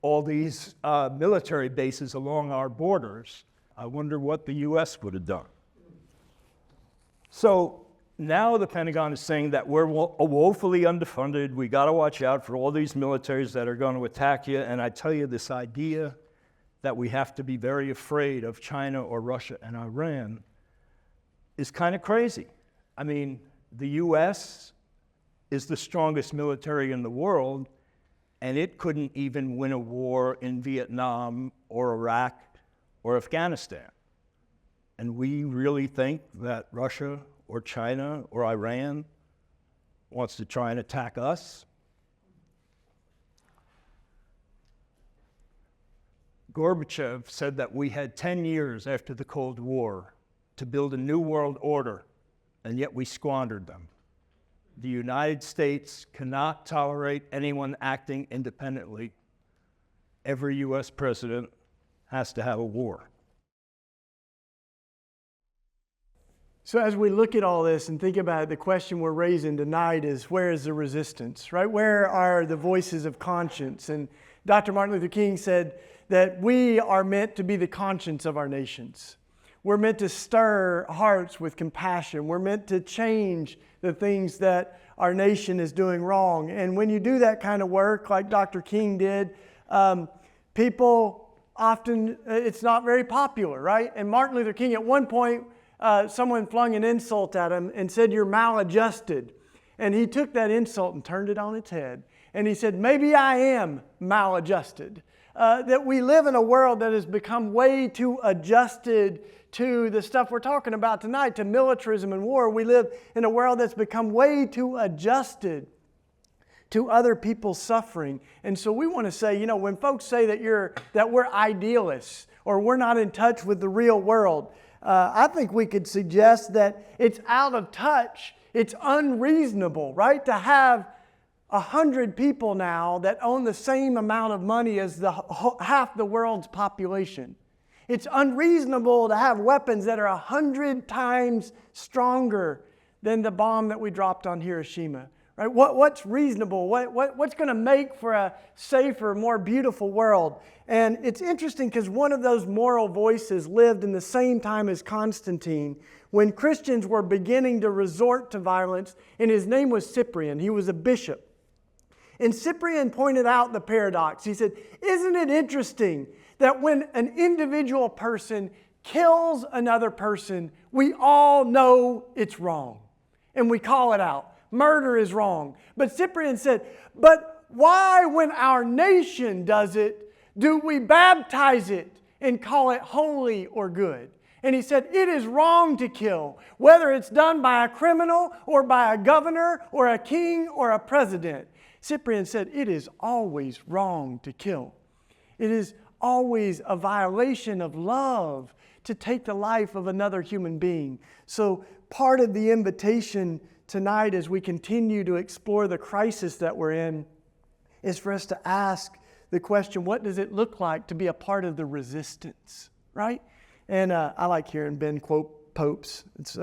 all these military bases along our borders, I wonder what the US would have done. So now the Pentagon is saying that we're woefully underfunded. We got to watch out for all these militaries that are going to attack you. And I tell you, this idea that we have to be very afraid of China or Russia and Iran is kind of crazy. I mean, the US is the strongest military in the world, and it couldn't even win a war in Vietnam or Iraq or Afghanistan. And we really think that Russia or China or Iran wants to try and attack us? Gorbachev said that we had 10 years after the Cold War to build a new world order, and yet we squandered them. The United States cannot tolerate anyone acting independently. Every US president has to have a war. So as we look at all this and think about it, the question we're raising tonight is, where is the resistance, right? Where are the voices of conscience? And Dr. Martin Luther King said that we are meant to be the conscience of our nations. We're meant to stir hearts with compassion. We're meant to change the things that our nation is doing wrong. And when you do that kind of work, like Dr. King did, people often, it's not very popular, right? And Martin Luther King, at one point, someone flung an insult at him and said, "You're maladjusted." And he took that insult and turned it on its head. And he said, "Maybe I am maladjusted." That we live in a world that has become way too adjusted to the stuff we're talking about tonight, to militarism and war. We live in a world that's become way too adjusted to other people's suffering. And so we want to say, when folks say that we're idealists or we're not in touch with the real world, I think we could suggest that it's out of touch. It's unreasonable, right? To have 100 people now that own the same amount of money as half the world's population. It's unreasonable to have weapons that are 100 times stronger than the bomb that we dropped on Hiroshima. right? What's reasonable? What's going to make for a safer, more beautiful world? And it's interesting because one of those moral voices lived in the same time as Constantine, when Christians were beginning to resort to violence, and his name was Cyprian. He was a bishop. And Cyprian pointed out the paradox. He said, isn't it interesting that when an individual person kills another person, we all know it's wrong, and we call it out. Murder is wrong. But Cyprian said, but why, when our nation does it, do we baptize it and call it holy or good? And he said, it is wrong to kill, whether it's done by a criminal or by a governor or a king or a president. Cyprian said, it is always wrong to kill. It is always a violation of love to take the life of another human being. So part of the invitation tonight, as we continue to explore the crisis that we're in, is for us to ask the question, what does it look like to be a part of the resistance, right? And I like hearing Ben quote popes. It's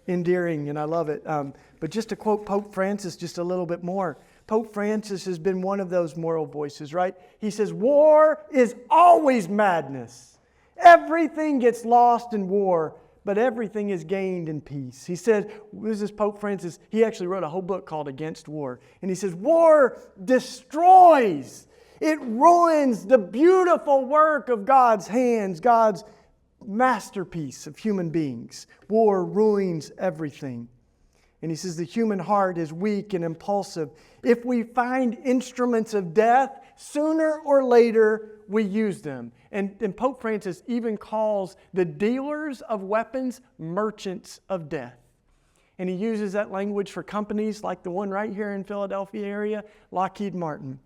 endearing, and I love it. But just to quote Pope Francis just a little bit more, Pope Francis has been one of those moral voices, right? He says, war is always madness. Everything gets lost in war, but everything is gained in peace. He said, this is Pope Francis, he actually wrote a whole book called Against War. And he says, war destroys. It ruins the beautiful work of God's hands, God's masterpiece of human beings. War ruins everything. And he says the human heart is weak and impulsive. If we find instruments of death, sooner or later we use them. And Pope Francis even calls the dealers of weapons merchants of death. And he uses that language for companies like the one right here in Philadelphia area, Lockheed Martin,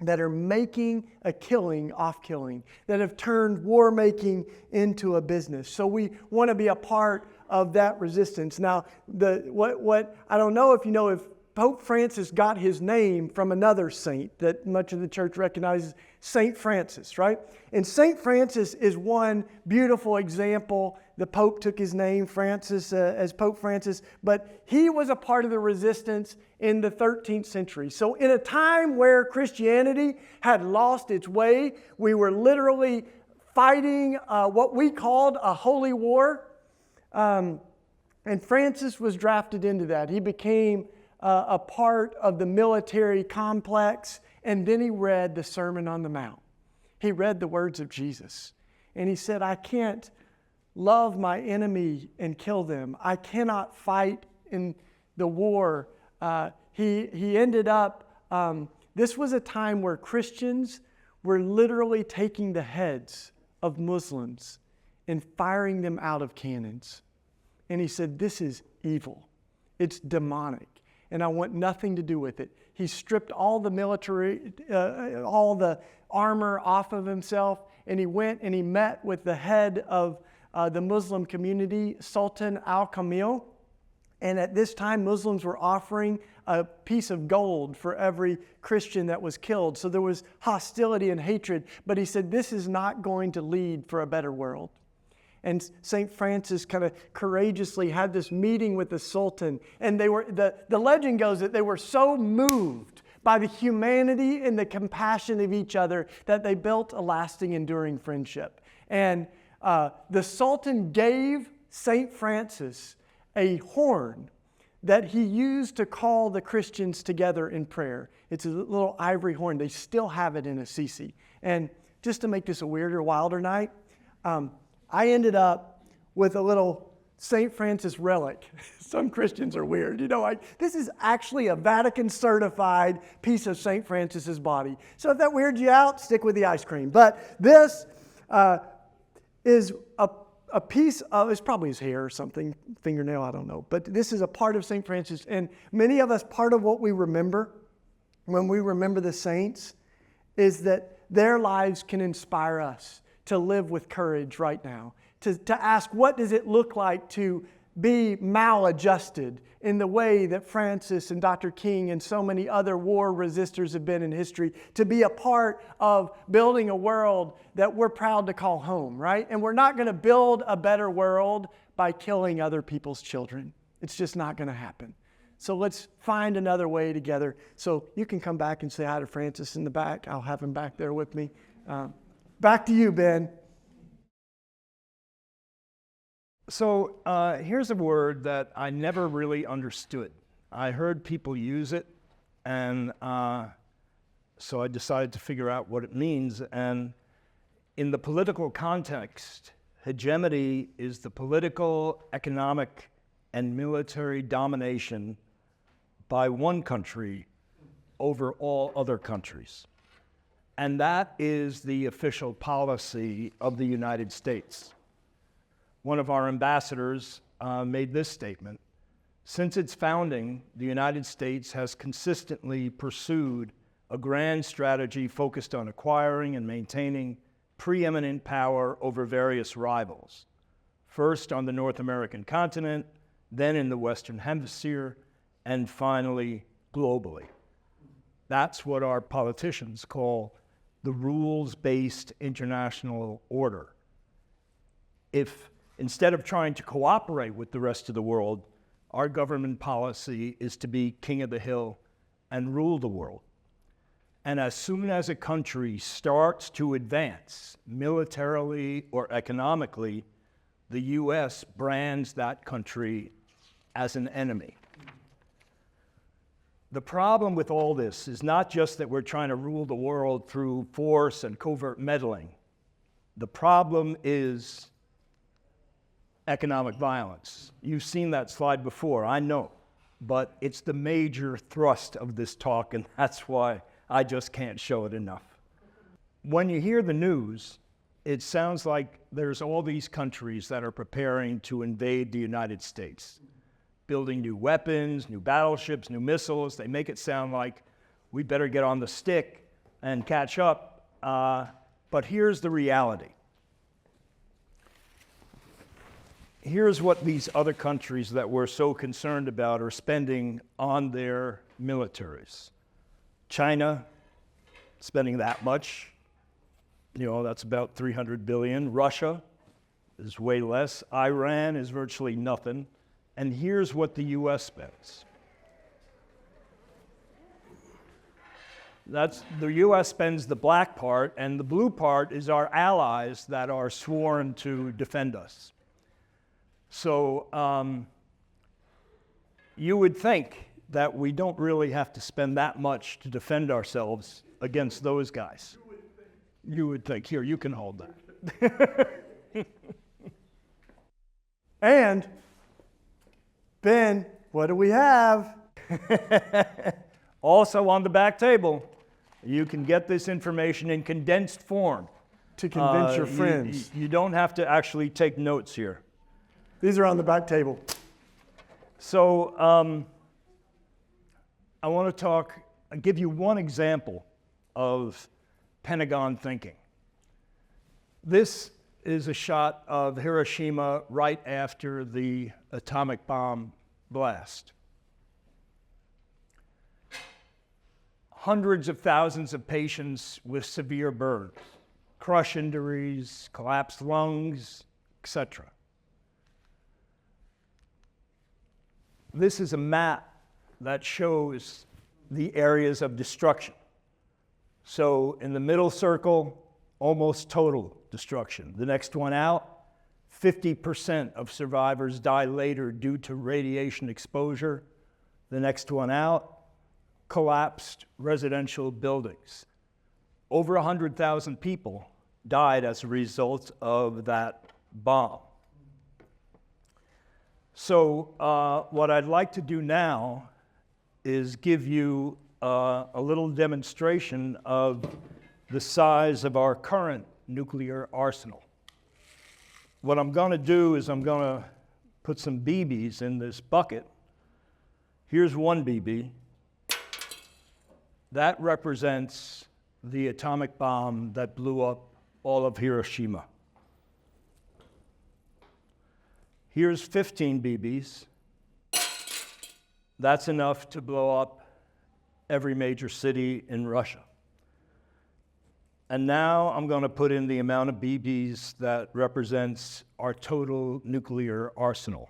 that are making a killing off killing, that have turned war making into a business. So we want to be a part of that resistance. Now, what I don't know if you know if Pope Francis got his name from another saint that much of the church recognizes, Saint Francis, right? And Saint Francis is one beautiful example. The Pope took his name, Francis, as Pope Francis, but he was a part of the resistance in the 13th century. So in a time where Christianity had lost its way, we were literally fighting what we called a holy war. And Francis was drafted into that. He became a part of the military complex, and then he read the Sermon on the Mount. He read the words of Jesus. And he said, I can't love my enemy and kill them. I cannot fight in the war. He ended up, this was a time where Christians were literally taking the heads of Muslims and firing them out of cannons. And he said, this is evil. It's demonic. And I want nothing to do with it. He stripped all the military, all the armor off of himself, and he went and he met with the head of the Muslim community, Sultan Al-Kamil. And at this time, Muslims were offering a piece of gold for every Christian that was killed. So there was hostility and hatred. But he said, this is not going to lead for a better world. And St. Francis kind of courageously had this meeting with the Sultan. And they were the legend goes that they were so moved by the humanity and the compassion of each other that they built a lasting, enduring friendship. And the Sultan gave St. Francis a horn that he used to call the Christians together in prayer. It's a little ivory horn. They still have it in Assisi. And just to make this a weirder, wilder night, I ended up with a little St. Francis relic. Some Christians are weird. You know, this is actually a Vatican certified piece of St. Francis's body. So if that weirds you out, stick with the ice cream. But this is a piece of, it's probably his hair or something, fingernail, I don't know. But this is a part of St. Francis. And many of us, part of what we remember when we remember the saints is that their lives can inspire us to live with courage right now, to ask what does it look like to be maladjusted in the way that Francis and Dr. King and so many other war resistors have been in history, to be a part of building a world that we're proud to call home, right? And we're not going to build a better world by killing other people's children. It's just not going to happen. So let's find another way together. So you can come back and say hi to Francis in the back. I'll have him back there with me. Back to you, Ben. So here's a word that I never really understood. I heard people use it, and so I decided to figure out what it means. And in the political context, hegemony is the political, economic, and military domination by one country over all other countries. And that is the official policy of the United States. One of our ambassadors made this statement: since its founding, the United States has consistently pursued a grand strategy focused on acquiring and maintaining preeminent power over various rivals, first on the North American continent, then in the Western Hemisphere, and finally globally. That's what our politicians call the rules-based international order. If instead of trying to cooperate with the rest of the world, our government policy is to be king of the hill and rule the world. And as soon as a country starts to advance militarily or economically, the US brands that country as an enemy. The problem with all this is not just that we're trying to rule the world through force and covert meddling. The problem is economic violence. You've seen that slide before, I know, but it's the major thrust of this talk, and that's why I just can't show it enough. When you hear the news, it sounds like there's all these countries that are preparing to invade the United States, building new weapons, new battleships, new missiles. They make it sound like we better get on the stick and catch up. But here's the reality. Here's what these other countries that we're so concerned about are spending on their militaries. China, spending that much, that's about $300 billion. Russia is way less. Iran is virtually nothing. And here's what the US spends. The US spends the black part, and the blue part is our allies that are sworn to defend us. So you would think that we don't really have to spend that much to defend ourselves against those guys. You would think. Here, you can hold that. And, Ben, what do we have? Also on the back table, you can get this information in condensed form. To convince your friends. You don't have to actually take notes here. These are on the back table. So I want to give you one example of Pentagon thinking. This is a shot of Hiroshima right after the atomic bomb blast. Hundreds of thousands of patients with severe burns, crush injuries, collapsed lungs, etc. This is a map that shows the areas of destruction. So in the middle circle, almost total destruction. The next one out, 50% of survivors die later due to radiation exposure. The next one out, collapsed residential buildings. Over 100,000 people died as a result of that bomb. So what I'd like to do now is give you a little demonstration of the size of our current nuclear arsenal. What I'm going to do is I'm going to put some BBs in this bucket. Here's one BB. That represents the atomic bomb that blew up all of Hiroshima. Here's 15 BBs. That's enough to blow up every major city in Russia. And now I'm going to put in the amount of BBs that represents our total nuclear arsenal.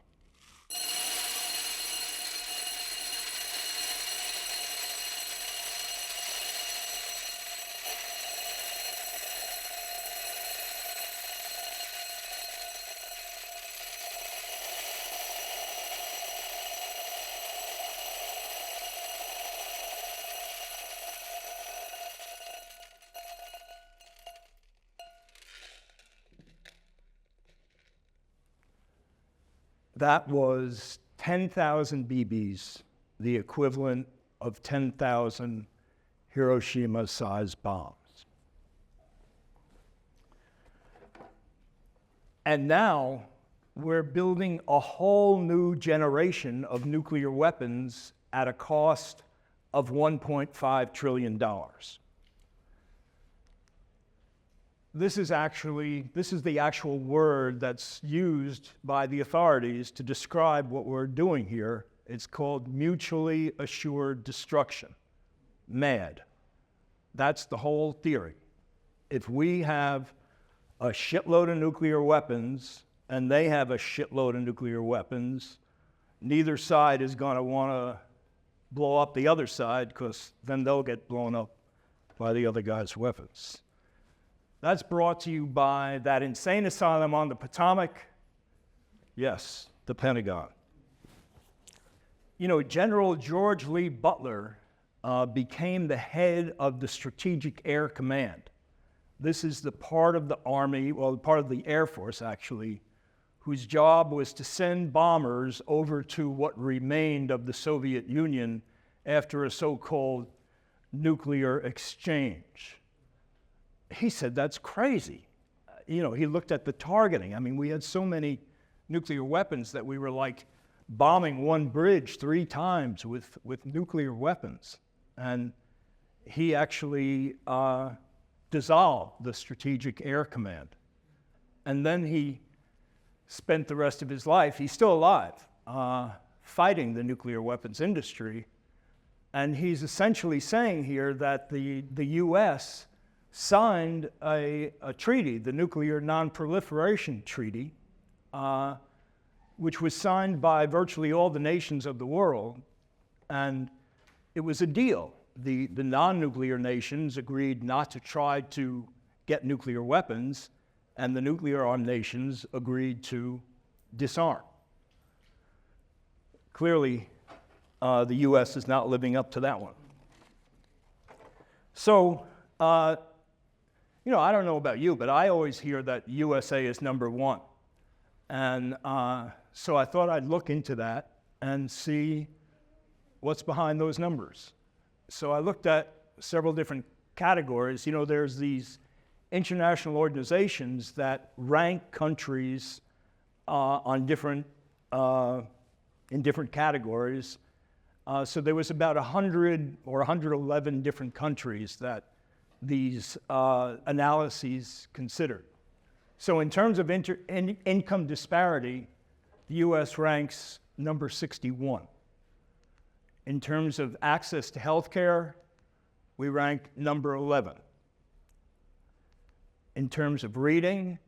That was 10,000 BBs, the equivalent of 10,000 Hiroshima-sized bombs. And now we're building a whole new generation of nuclear weapons at a cost of $1.5 trillion. This is the actual word that's used by the authorities to describe what we're doing here. It's called mutually assured destruction, MAD. That's the whole theory. If we have a shitload of nuclear weapons and they have a shitload of nuclear weapons, neither side is going to want to blow up the other side, because then they'll get blown up by the other guy's weapons. That's brought to you by that insane asylum on the Potomac. Yes, the Pentagon. You know, General George Lee Butler became the head of the Strategic Air Command. This is the part of the Army, well, part of the Air Force actually, whose job was to send bombers over to what remained of the Soviet Union after a so-called nuclear exchange. He said, that's crazy. You know, he looked at the targeting. I mean, we had so many nuclear weapons that we were like bombing one bridge 3 times with nuclear weapons. And he actually dissolved the Strategic Air Command. And then he spent the rest of his life, he's still alive, fighting the nuclear weapons industry. And he's essentially saying here that the U.S. signed a treaty, the Nuclear Non-Proliferation Treaty, which was signed by virtually all the nations of the world. And it was a deal. The non-nuclear nations agreed not to try to get nuclear weapons, and the nuclear-armed nations agreed to disarm. Clearly, the U.S. is not living up to that one. So, you know, I don't know about you, but I always hear that USA is number 1. And so I thought I'd look into that and see what's behind those numbers. So I looked at several different categories. You know, there's these international organizations that rank countries on different, in different categories. So there was about 100 or 111 different countries that these analyses considered. So in terms of income disparity, the U.S. ranks number 61. In terms of access to health care, we rank number 11. In terms of reading,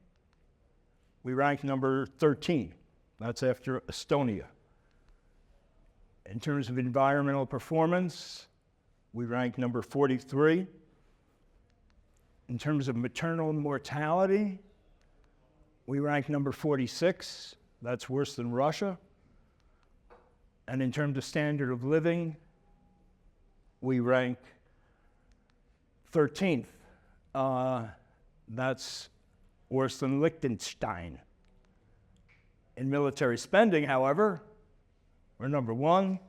we rank number 13. That's after Estonia. In terms of environmental performance, we rank number 43. In terms of maternal mortality, we rank number 46. That's worse than Russia. And in terms of standard of living, we rank 13th. That's worse than Liechtenstein. In military spending, however, we're number 1.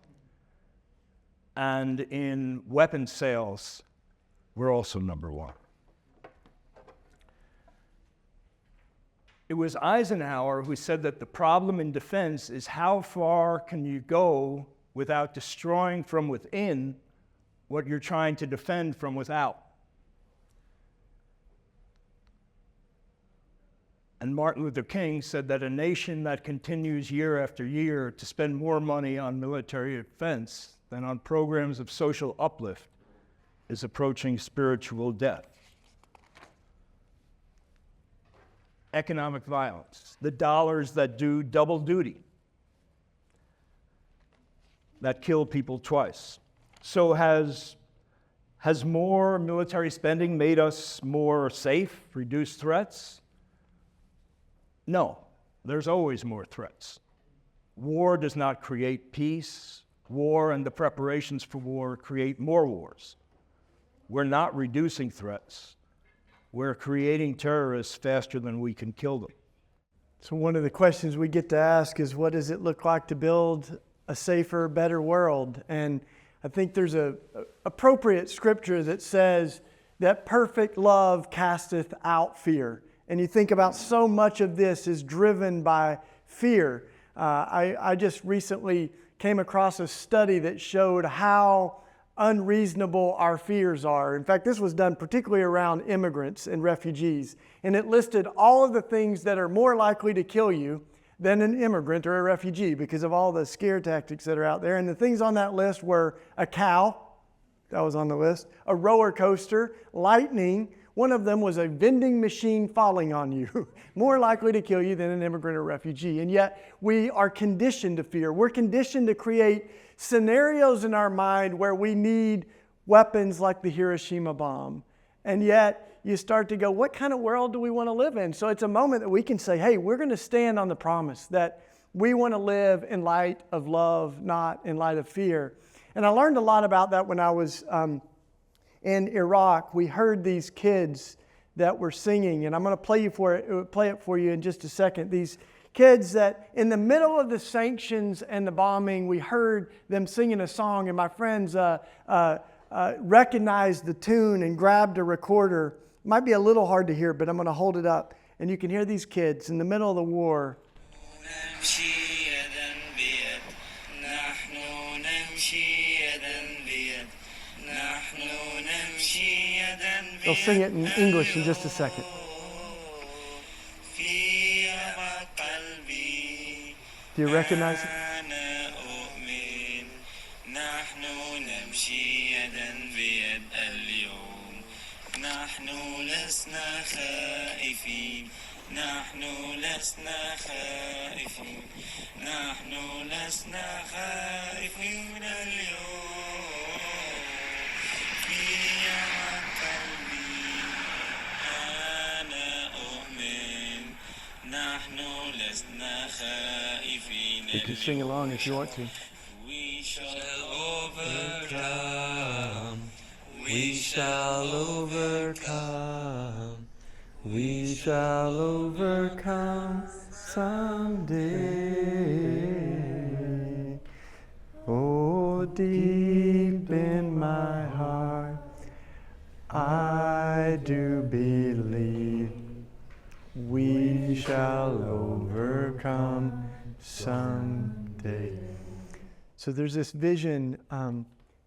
And in weapons sales, we're also number 1. It was Eisenhower who said that the problem in defense is how far can you go without destroying from within what you're trying to defend from without. And Martin Luther King said that a nation that continues year after year to spend more money on military defense than on programs of social uplift is approaching spiritual death. Economic violence, the dollars that do double duty, that kill people twice. So has more military spending made us more safe, reduced threats? No, there's always more threats. War does not create peace. War and the preparations for war create more wars. We're not reducing threats. We're creating terrorists faster than we can kill them. So one of the questions we get to ask is, what does it look like to build a safer, better world? And I think there's a appropriate scripture that says that perfect love casteth out fear. And you think about so much of this is driven by fear. I just recently came across a study that showed how unreasonable our fears are. In fact, this was done particularly around immigrants and refugees. And it listed all of the things that are more likely to kill you than an immigrant or a refugee because of all the scare tactics that are out there. And the things on that list were a cow, that was on the list, a roller coaster, lightning. One of them was a vending machine falling on you, more likely to kill you than an immigrant or refugee. And yet we are conditioned to fear. We're conditioned to create scenarios in our mind where we need weapons like the Hiroshima bomb. And yet you start to go, what kind of world do we want to live in? So it's a moment that we can say, hey, we're going to stand on the promise that we want to live in light of love, not in light of fear. And I learned a lot about that when I was in Iraq. We heard these kids that were singing, and I'm going to play it for you in just a second. These kids that in the middle of the sanctions and the bombing, we heard them singing a song, and my friends recognized the tune and grabbed a recorder. It might be a little hard to hear, but I'm going to hold it up, and you can hear these kids in the middle of the war. They'll sing it in English in just a second. Do you recognize it? You can sing along if you want to. We shall overcome. We shall overcome. We shall overcome someday. Oh, deep in my heart, I do believe we shall overcome someday. So there's this vision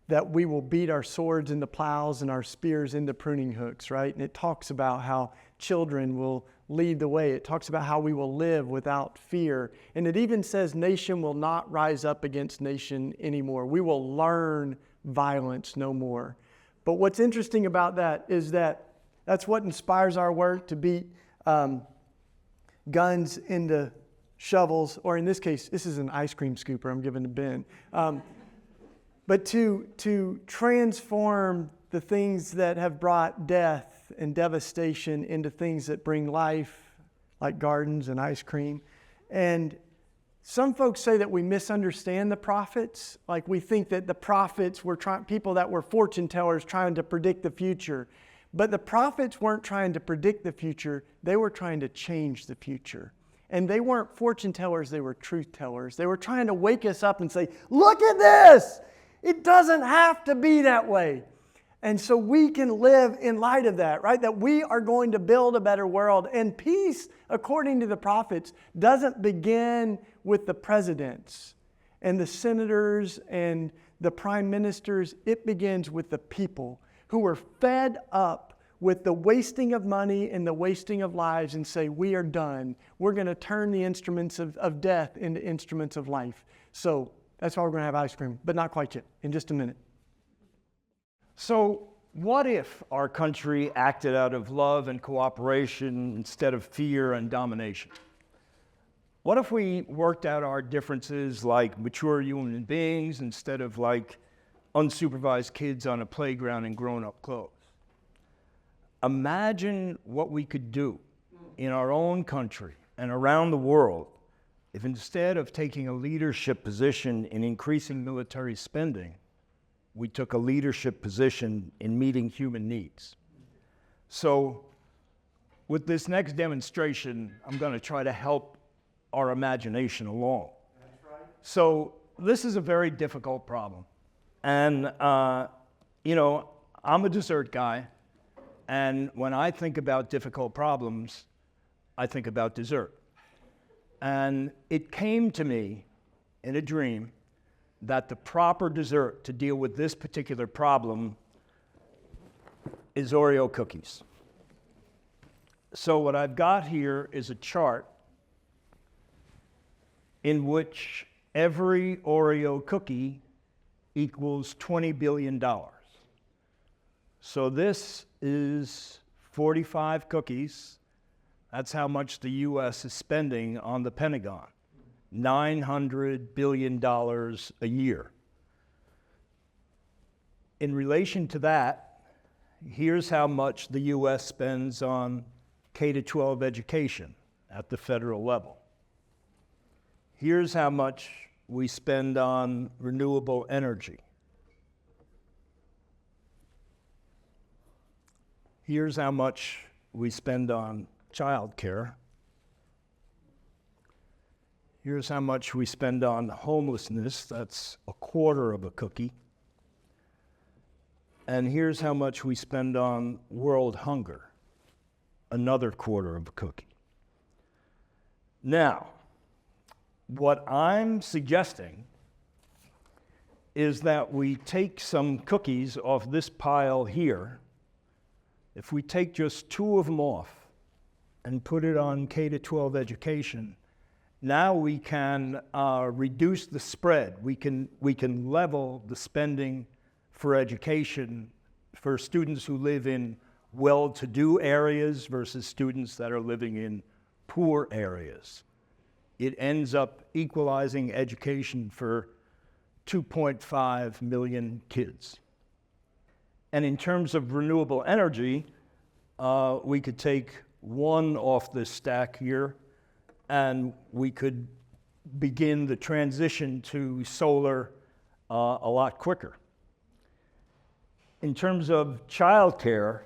that we will beat our swords into plows and our spears into pruning hooks, right? And it talks about how children will lead the way. It talks about how we will live without fear. And it even says nation will not rise up against nation anymore. We will learn violence no more. But what's interesting about that is that that's what inspires our work, to beat guns into shovels, or in this case, this is an ice cream scooper I'm giving to Ben. But to transform the things that have brought death and devastation into things that bring life, like gardens and ice cream. And some folks say that we misunderstand the prophets. Like we think that the prophets were people that were fortune tellers trying to predict the future. But the prophets weren't trying to predict the future. They were trying to change the future. And they weren't fortune tellers, they were truth tellers. They were trying to wake us up and say, look at this! It doesn't have to be that way. And so we can live in light of that, right? That we are going to build a better world. And peace, according to the prophets, doesn't begin with the presidents and the senators and the prime ministers. It begins with the people who are fed up with the wasting of money and the wasting of lives and say, we are done. We're going to turn the instruments of death into instruments of life. So that's why we're going to have ice cream, but not quite yet, in just a minute. So what if our country acted out of love and cooperation instead of fear and domination? What if we worked out our differences like mature human beings instead of like unsupervised kids on a playground in grown-up clothes? Imagine what we could do in our own country and around the world if instead of taking a leadership position in increasing military spending, we took a leadership position in meeting human needs. So with this next demonstration, I'm going to try to help our imagination along. So this is a very difficult problem. And, you know, I'm a dessert guy, and when I think about difficult problems, I think about dessert. And it came to me in a dream that the proper dessert to deal with this particular problem is Oreo cookies. So what I've got here is a chart in which every Oreo cookie equals $20 billion. So this is 45 cookies. That's how much the US is spending on the Pentagon. $900 billion a year. In relation to that, here's how much the US spends on K-12 education at the federal level. Here's how much we spend on renewable energy. Here's how much we spend on childcare. Here's how much we spend on homelessness. That's a quarter of a cookie. And here's how much we spend on world hunger. Another quarter of a cookie. Now, what I'm suggesting is that we take some cookies off this pile here. If we take just 2 of them off and put it on K-12 education, now we can reduce the spread. We can level the spending for education for students who live in well-to-do areas versus students that are living in poor areas. It ends up equalizing education for 2.5 million kids. And in terms of renewable energy, we could take 1 off this stack here, and we could begin the transition to solar a lot quicker. In terms of childcare,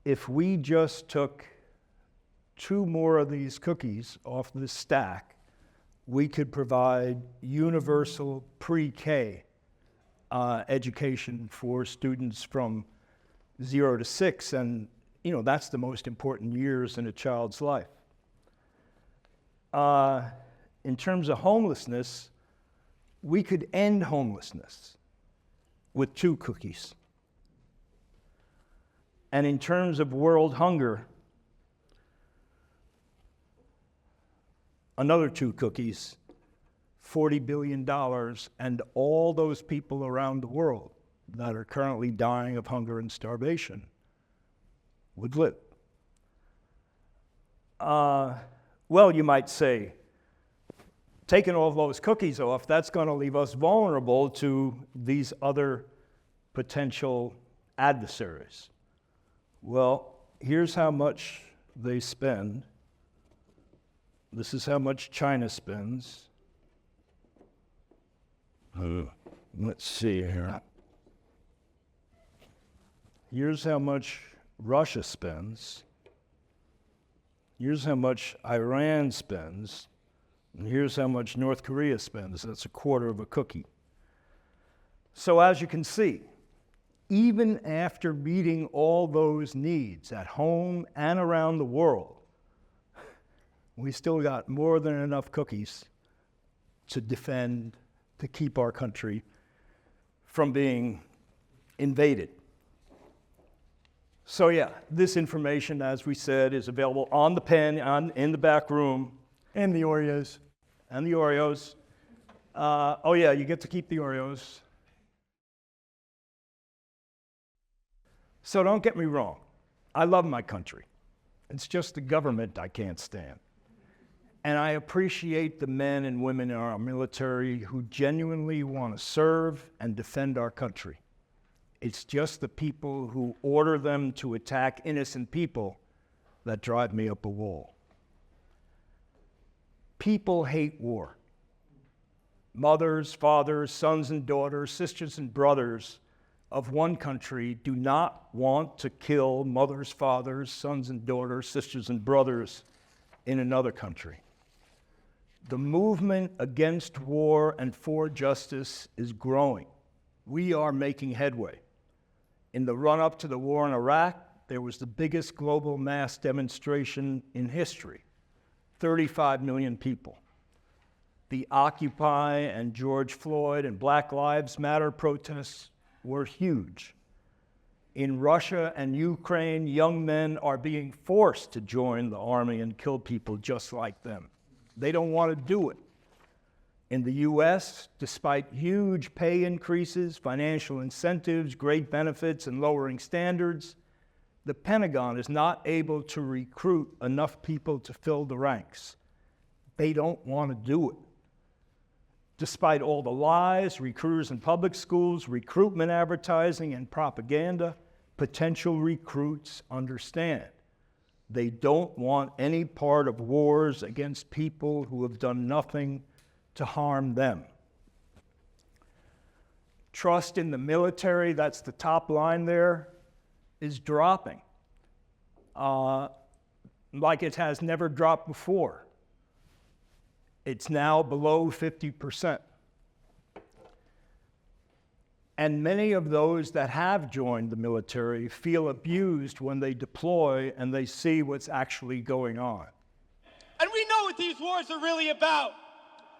if we just took 2 more of these cookies off this stack, we could provide universal pre-K education for students from 0 to 6, and you know, that's the most important years in a child's life. In terms of homelessness, we could end homelessness with 2 cookies. And in terms of world hunger, another 2 cookies, $40 billion, and all those people around the world that are currently dying of hunger and starvation would live. Well, you might say, taking all those cookies off, that's going to leave us vulnerable to these other potential adversaries. Well, here's how much they spend. This is how much China spends. Let's see here. Here's how much Russia spends. Here's how much Iran spends. And here's how much North Korea spends. That's a quarter of a cookie. So as you can see, even after meeting all those needs at home and around the world, we still got more than enough cookies to defend, to keep our country from being invaded. So yeah, this information, as we said, is available on the pen, in the back room. And the Oreos. And the Oreos. Oh yeah, you get to keep the Oreos. So don't get me wrong. I love my country. It's just the government I can't stand. And I appreciate the men and women in our military who genuinely want to serve and defend our country. It's just the people who order them to attack innocent people that drive me up a wall. People hate war. Mothers, fathers, sons and daughters, sisters and brothers of one country do not want to kill mothers, fathers, sons and daughters, sisters and brothers in another country. The movement against war and for justice is growing. We are making headway. In the run-up to the war in Iraq, there was the biggest global mass demonstration in history, 35 million people. The Occupy and George Floyd and Black Lives Matter protests were huge. In Russia and Ukraine, young men are being forced to join the army and kill people just like them. They don't want to do it. In the US, despite huge pay increases, financial incentives, great benefits, and lowering standards, the Pentagon is not able to recruit enough people to fill the ranks. They don't want to do it. Despite all the lies, recruiters in public schools, recruitment advertising, and propaganda, potential recruits understand. They don't want any part of wars against people who have done nothing to harm them. Trust in the military, that's the top line there, is dropping. Like it has never dropped before. It's now below 50%. And many of those that have joined the military feel abused when they deploy and they see what's actually going on. And we know what these wars are really about.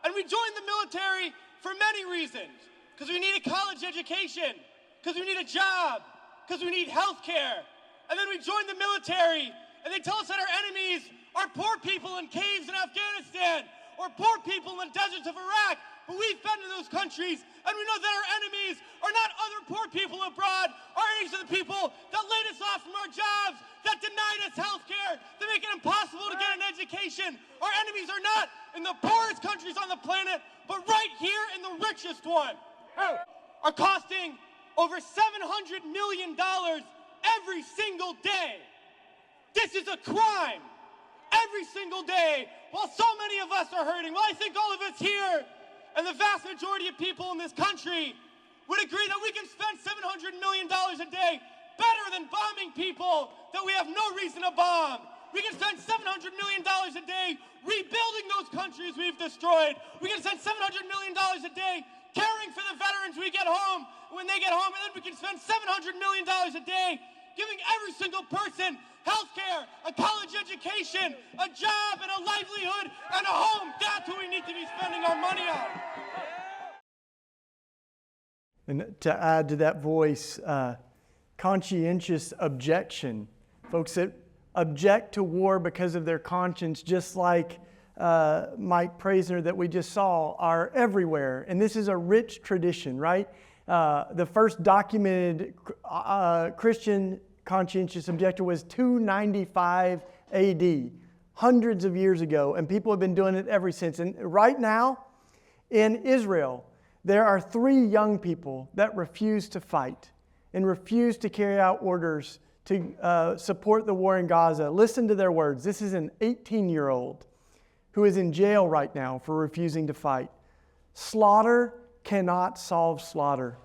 And we joined the military for many reasons. Because we need a college education, because we need a job, because we need health care. And then we joined the military, and they tell us that our enemies are poor people in caves in Afghanistan, or poor people in deserts of Iraq. But we've been to those countries, and we know that our enemies are not other poor people abroad. Our enemies are the people that laid us off from our jobs, that denied us health care, that make it impossible to get an education. Our enemies are not in the poorest countries on the planet, but right here in the richest one. Are costing over $700 million every single day. This is a crime. Every single day, while so many of us are hurting. Well, I think all of us here and the vast majority of people in this country would agree that we can spend $700 million a day better than bombing people that we have no reason to bomb. We can spend $700 million a day rebuilding those countries we've destroyed. We can spend $700 million a day caring for the veterans we get home when they get home, and then we can spend $700 million a day giving every single person health care, a college education, a job, and a livelihood, and a home. That's what we need to be spending our money on. And to add to that voice, conscientious objection. Folks that object to war because of their conscience, just like Mike Praisner that we just saw, are everywhere. And this is a rich tradition, right? The first documented Christian conscientious objector was 295 AD, hundreds of years ago, and people have been doing it ever since. And right now, in Israel, there are 3 young people that refuse to fight and refuse to carry out orders to support the war in Gaza. Listen to their words. This is an 18-year-old who is in jail right now for refusing to fight. Slaughter cannot solve slaughter.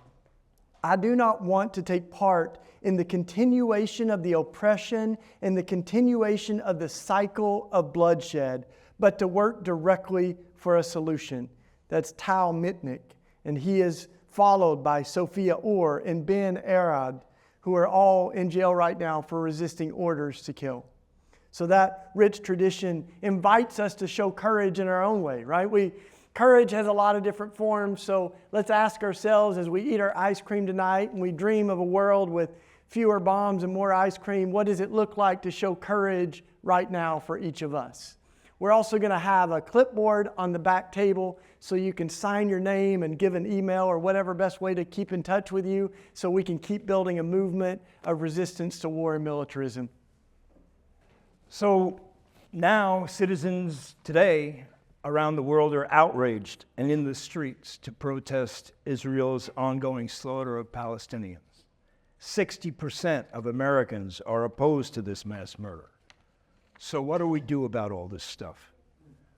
I do not want to take part in the continuation of the oppression and the continuation of the cycle of bloodshed, but to work directly for a solution. That's Tal Mitnick, and he is followed by Sophia Orr and Ben Arad, who are all in jail right now for resisting orders to kill. So that rich tradition invites us to show courage in our own way, right? Courage has a lot of different forms, so let's ask ourselves as we eat our ice cream tonight and we dream of a world with fewer bombs and more ice cream, what does it look like to show courage right now for each of us? We're also going to have a clipboard on the back table so you can sign your name and give an email or whatever best way to keep in touch with you so we can keep building a movement of resistance to war and militarism. So now citizens today around the world are outraged and in the streets to protest Israel's ongoing slaughter of Palestinians. 60% of Americans are opposed to this mass murder. So what do we do about all this stuff?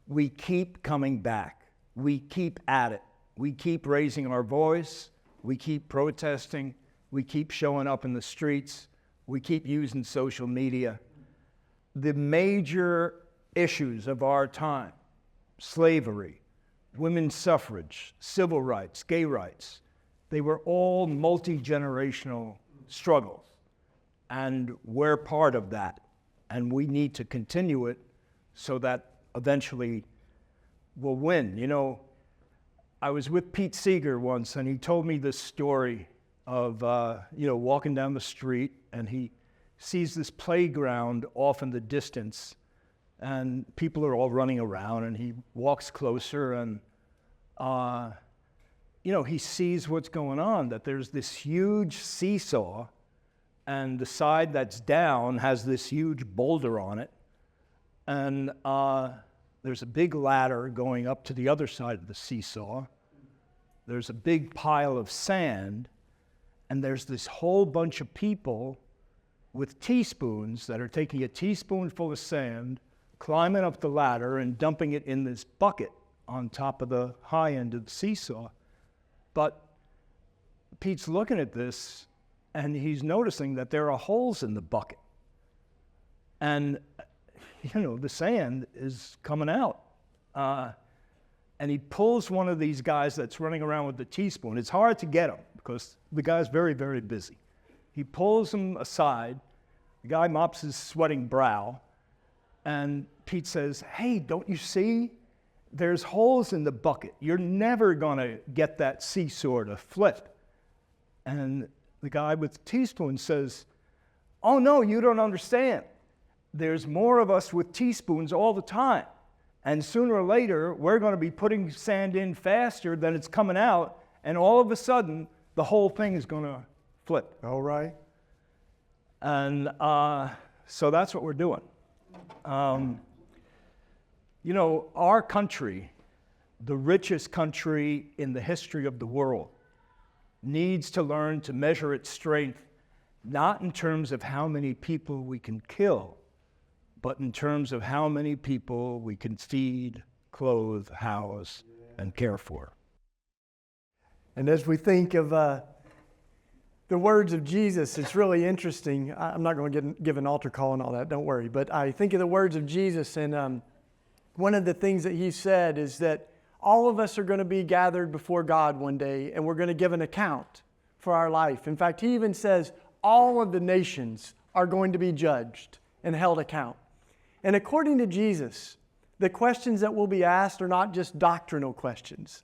We keep coming back. We keep at it. We keep raising our voice. We keep protesting. We keep showing up in the streets. We keep using social media. The major issues of our time, slavery, women's suffrage, civil rights, gay rights, they were all multi-generational struggles. And we're part of that. And we need to continue it so that eventually we'll win. You know, I was with Pete Seeger once, and he told me this story of, walking down the street, and he sees this playground off in the distance, and people are all running around, and he walks closer, and, he sees what's going on, that there's this huge seesaw, and the side that's down has this huge boulder on it, and there's a big ladder going up to the other side of the seesaw. There's a big pile of sand, and there's this whole bunch of people with teaspoons that are taking a teaspoonful of sand, climbing up the ladder, and dumping it in this bucket on top of the high end of the seesaw. But Pete's looking at this, and he's noticing that there are holes in the bucket. And, the sand is coming out. And he pulls one of these guys that's running around with the teaspoon. It's hard to get him because the guy's very, very busy. He pulls him aside. The guy mops his sweating brow. And Pete says, "Hey, don't you see? There's holes in the bucket. You're never going to get that seesaw to flip." And the guy with the teaspoon says, "Oh, no, you don't understand. There's more of us with teaspoons all the time. And sooner or later, we're going to be putting sand in faster than it's coming out. And all of a sudden, the whole thing is going to flip." All right. And so that's what we're doing. Our country, the richest country in the history of the world, needs to learn to measure its strength not in terms of how many people we can kill, but in terms of how many people we can feed, clothe, house, and care for. And as we think of the words of Jesus, it's really interesting. I'm not going to give an altar call and all that, don't worry. But I think of the words of Jesus, and one of the things that he said is that all of us are going to be gathered before God one day, and we're going to give an account for our life. In fact, he even says all of the nations are going to be judged and held account. And according to Jesus, the questions that will be asked are not just doctrinal questions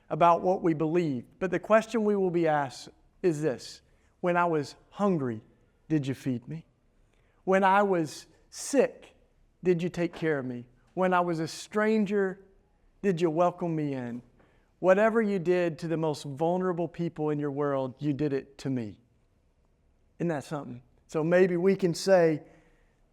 about what we believe, but the question we will be asked is this: when I was hungry, did you feed me? When I was sick, did you take care of me? When I was a stranger, did you welcome me in? Whatever you did to the most vulnerable people in your world, you did it to me. Isn't that something? So maybe we can say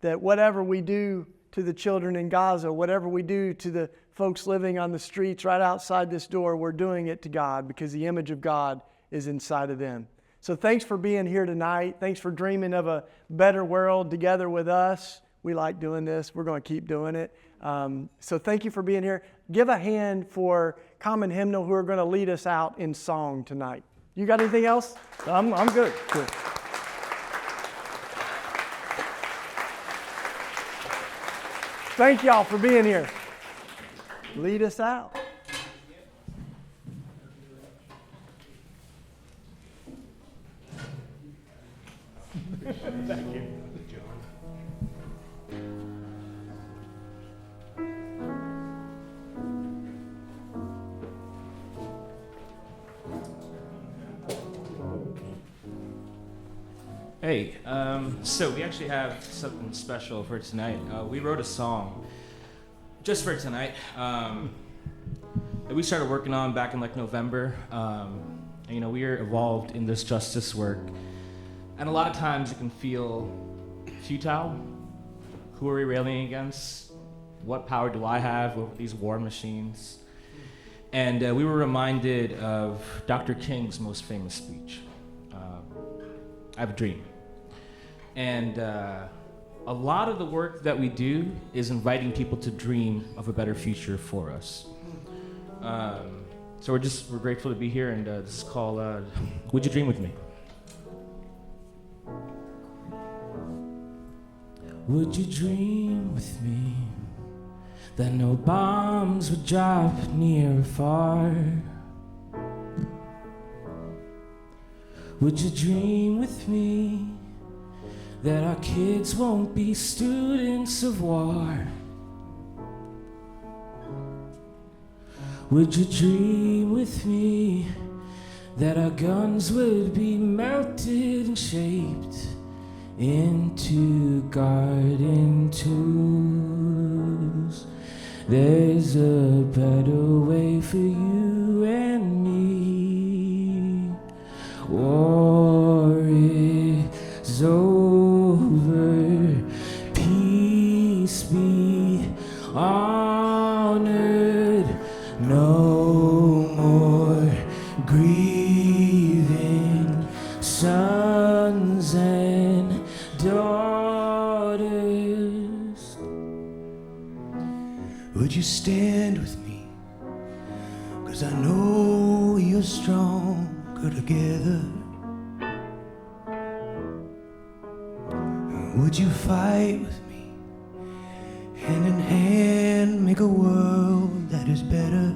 that whatever we do to the children in Gaza, whatever we do to the folks living on the streets right outside this door, we're doing it to God because the image of God is inside of them. So thanks for being here tonight. Thanks for dreaming of a better world together with us. We like doing this. We're going to keep doing it. So thank you for being here. Give a hand for Common Hymnal, who are going to lead us out in song tonight. You got anything else? I'm good. Good. Thank y'all for being here. Lead us out. Thank you. Hey, so we actually have something special for tonight. We wrote a song just for tonight that we started working on back in November. And, we are involved in this justice work, and a lot of times it can feel futile. Who are we railing against? What power do I have over these war machines? And we were reminded of Dr. King's most famous speech. I have a dream. And a lot of the work that we do is inviting people to dream of a better future for us. So we're grateful to be here, and this is called Would You Dream With Me? Would you dream with me that no bombs would drop near or far. Would you dream with me that our kids won't be students of war? Would you dream with me that our guns would be melted and shaped into garden tools? There's a better way for you and me. War is over, peace be honored, no more grieving sons and daughters. Would you stand with me? 'Cause I know you're stronger together. Would you fight with me? Hand in hand, make a world that is better.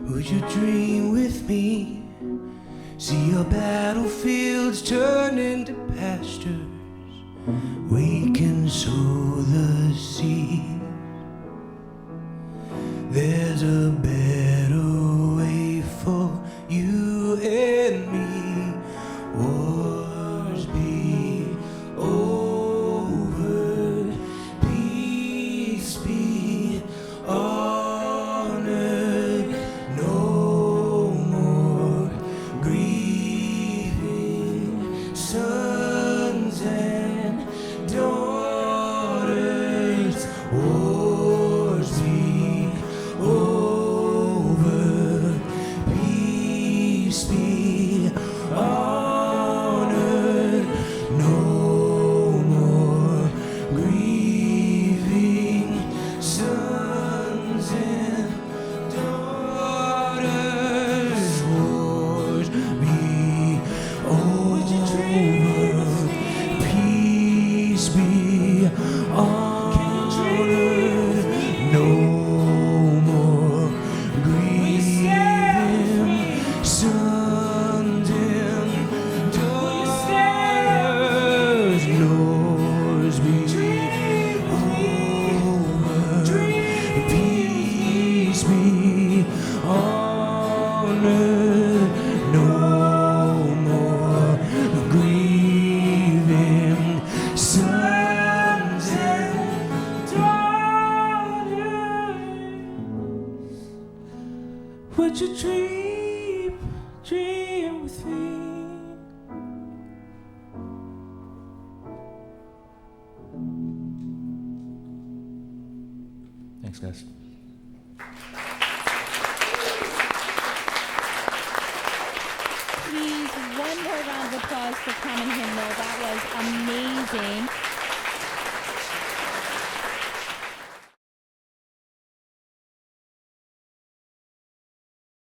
Would you dream with me? See your battlefields turn into pastures. We can sow the seed. There's a better way for you and me. Wars be over, peace be honored, no more grieving sons and daughters. Wars be over, peace be honored, no more grieving sons and daughters. Wars be over, peace be honored, no more grieving sons and daughters. Yours be over, peace be honored, no more grieving sons and daughters. Would you dream with me? Thanks, guys. Please, one more round of applause for Common Hymnal. That was amazing.